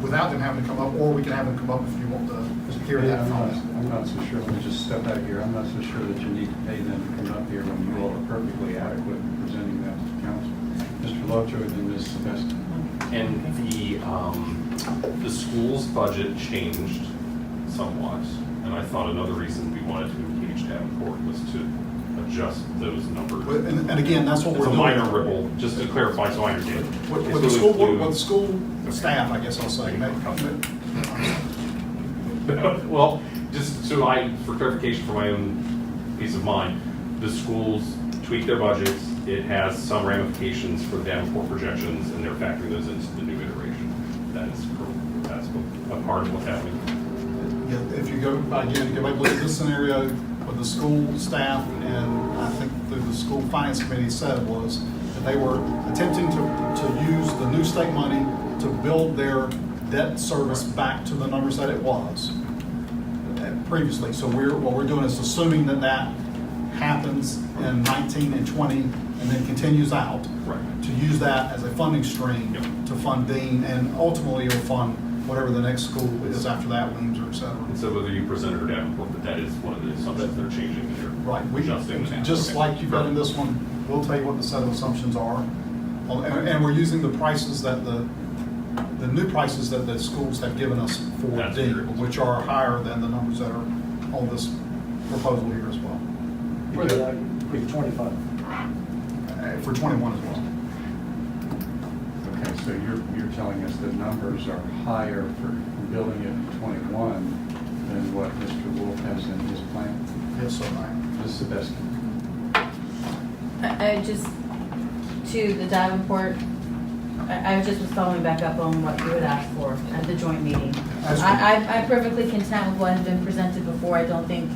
without them having to come up, or we can have them come up if you want to hear that from us. I'm not so sure, let me just step out here, I'm not so sure that you need to pay them to come up here when you all are perfectly adequate in presenting that to the council. Mr. Locho and Ms. Sebesti. And the school's budget changed somewhat, and I thought another reason we wanted to engage Davenport was to adjust those numbers. And again, that's what It's we're a doing. minor ripple, just to clarify so I understand. With the school board, with the school staff, I guess I'll say. Well, just so for clarification for my own peace of mind, the schools tweak their budgets. It has some ramifications for the Davenport projections, and they're factoring those into the new iteration. That's a part of what's happening. Yeah, if you go back and look at this scenario with the school staff, and I think the school finance committee said was that they were attempting to use the new state money to build their debt service back to the numbers that it was previously. So what we're doing is assuming that happens in 19 and 20 and then continues out. Right. To use that as a funding stream to fund Dean, and ultimately it'll fund whatever the next school is after that, Weems or et cetera. And so whether you present it or Davenport, but that is one of the assumptions they're changing. Right, Adjusting the just okay. like you've got in this one, we'll tell you what the set of assumptions are. And we're using the prices that the new prices that the schools have given us for That's D, correct. which are higher than the numbers that are on this proposal here as well. For the 25. For 21 as well. Okay, so you're telling us that numbers are higher for building it in 21 than what Mr. Wolfe has in his plan? Yes, sir, Ms. Sebastian? I just, to the Davenport, I just was following back up on what you had asked for at the joint meeting. I'm perfectly content with what has been presented before. I don't think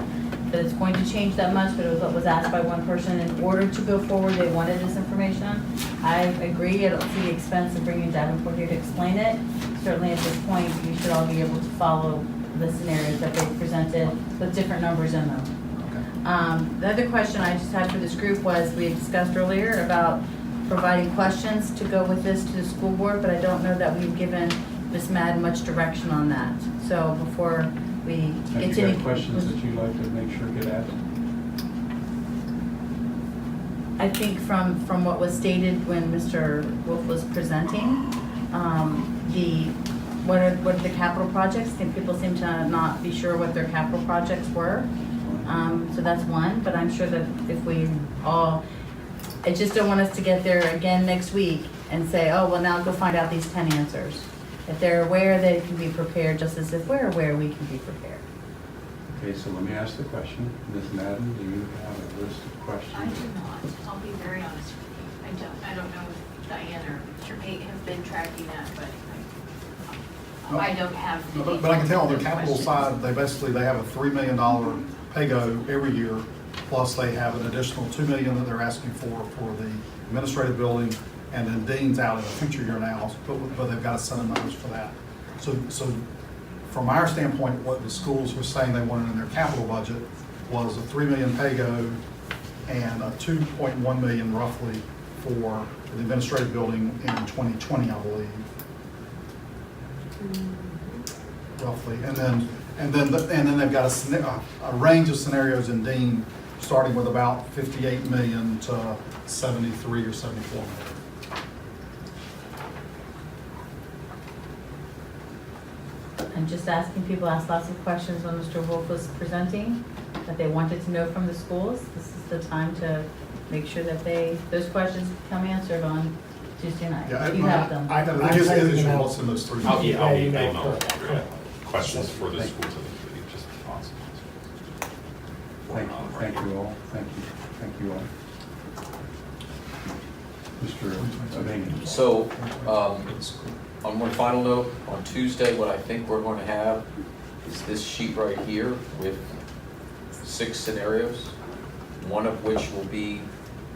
that it's going to change that much, but it was what was asked by one person. In order to go forward, they wanted this information. I agree, I don't see the expense of bringing Davenport here to explain it. Certainly at this point, we should all be able to follow the scenarios that they presented with different numbers in them. The other question I just had for this group was, we had discussed earlier about providing questions to go with this to the school board, but I don't know that we've given Ms. Madden much direction on that. So before we Have get you to got any questions that you'd like to make sure get asked? I think from what was stated when Mr. Wolfe was presenting, what are the capital projects? And people seem to not be sure what their capital projects were. So that's one, but I'm sure that if we all, I just don't want us to get there again next week and say, oh, well, now go find out these 10 answers. If they're aware, they can be prepared, just as if we're aware, we can be prepared. Okay, so let me ask the question. Ms. Madden, do you have a list of questions? I do not. I'll be very honest with you. I don't know if Diane or Mr. Pate have been tracking that, but I don't have. the But I can tell on the details of capital questions. side, they have a $3 million pay-go every year, plus they have an additional $2 million that they're asking for the administrative building, and then Dean's out in a future year now, but they've got a set of numbers for that. So from our standpoint, what the schools were saying they wanted in their capital budget was a $3 million pay-go and a $2.1 million roughly for the administrative building in 2020, I believe. Roughly, and then they've got a range of scenarios in Dean, starting with about 58 million to 73 or 74 million. I'm just asking, people asked lots of questions when Mr. Wolfe was presenting, that they wanted to know from the schools. This is the time to make sure that those questions become answered on Tuesday night. Yeah, You have them. I guess it is what's in those three. I'll email email. questions for the school to the just awesome. Thank you all. Thank you all. Mr. Avani. So, on one final note, on Tuesday, what I think we're going to have is this sheet right here with 6 scenarios, one of which will be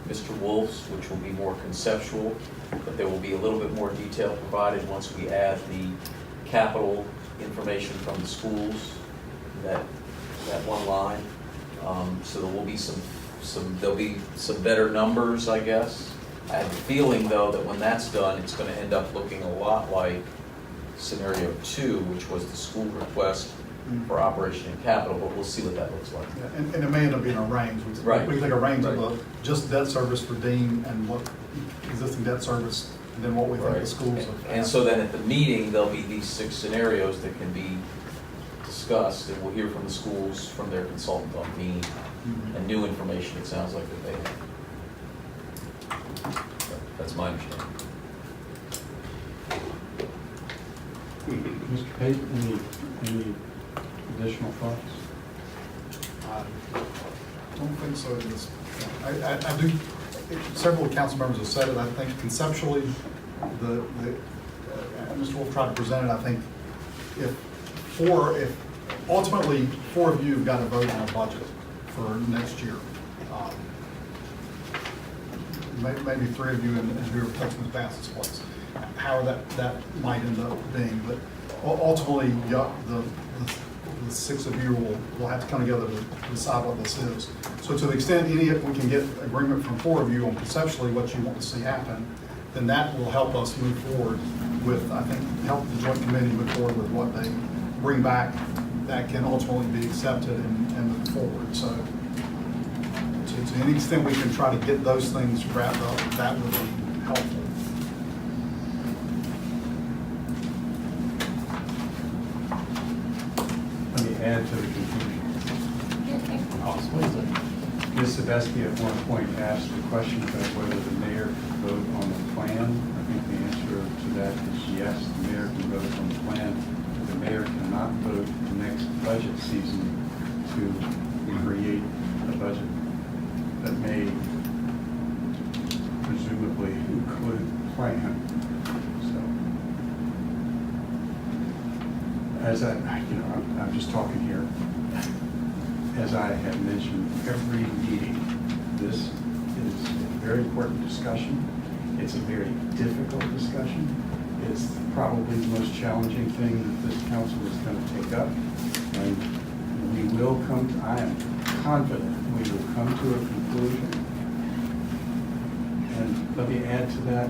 Mr. Wolfe's, which will be more conceptual, but there will be a little bit more detail provided once we add the capital information from the schools, that one line. So there will be there'll be some better numbers, I guess. I have a feeling, though, that when that's done, it's going to end up looking a lot like scenario 2, which was the school request for operation and capital, but we'll see what that looks like. Yeah, and it may end up being a range. Right. We take a range of Right. just debt service for Dean and what existing debt service, and then what we think the schools have. And so then at the meeting, there'll be these 6 scenarios that can be discussed, and we'll hear from the schools, from their consultant on mean, and new information, it sounds like that they have. That's my understanding. Mr. Pate, any additional thoughts? I don't think so. I do, several council members have said it, I think conceptually, Mr. Wolfe tried to present it, I think if ultimately 4 of you have got to vote on a budget for next year. Maybe 3 of you and who are touching Ms. Bassett's place, how that might end up being, but ultimately, the 6 of you will have to come together to decide what this is. So to the extent we can get agreement from 4 of you on conceptually what you want to see happen, then that will help us move forward with, I think, help the joint committee move forward with what they bring back that can ultimately be accepted and move forward. So to any extent we can try to get those things wrapped up, that would be helpful. Let me add to the confusion. Ms. Sebeski at one point asked the question about whether the mayor could vote on the plan. I think the answer to that is yes, the mayor can vote on the plan. The mayor cannot vote the next budget budget season to create a budget that may presumably include plan. So, as I'm just talking here. As I have mentioned every meeting, this is a very important discussion. It's a very difficult discussion. It's probably the most challenging thing that this council is going to take up. And we will come, I am confident we will come to a conclusion. And let me add to that,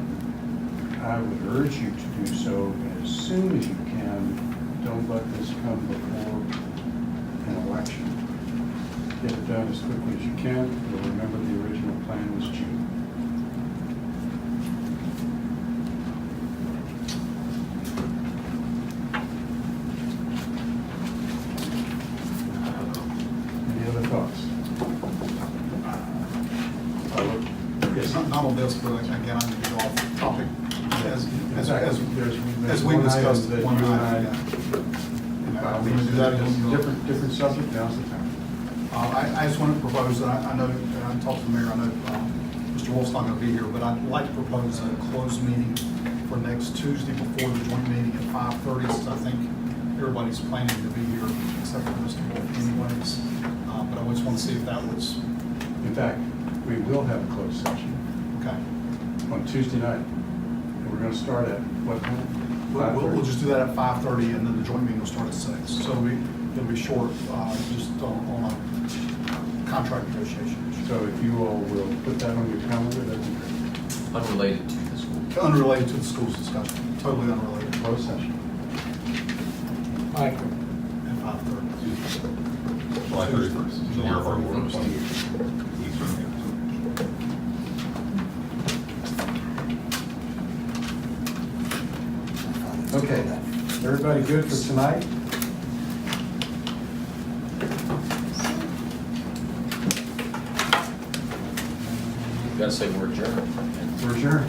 I would urge you to do so as soon as you can. Don't let this come before an election. Get it done as quickly as you can. You'll remember the original plan was June. Any other thoughts? Yes. Not on this, but again, I need to go off topic. As we one discussed, item that one you and item, I- yeah. We're gonna do that again. Different subject, now's the time. I just want to propose, and I know, and I talked to the mayor, I know Mr. Wolf's not going to be here, but I'd like to propose a closed meeting for next Tuesday before the joint meeting at 5:30, since I think everybody's planning to be here except for Mr. Wolf anyways. But I just want to see if that was, In fact, we will have a closed session okay. on Tuesday night. And we're going to start at what time? We'll just do that at 5:30, and then the joint meeting will start at 6. So it'll be short, just on a contract negotiation. So if you all will put that on your calendar, that'd be great. Unrelated to the school. Unrelated to the school's discussion, totally unrelated. Closed session. Aye. At 5:30. July 31st. July Year of our Lord 31st. 2018. Okay, everybody good for tonight? You gotta say we're adjourned. We're adjourned.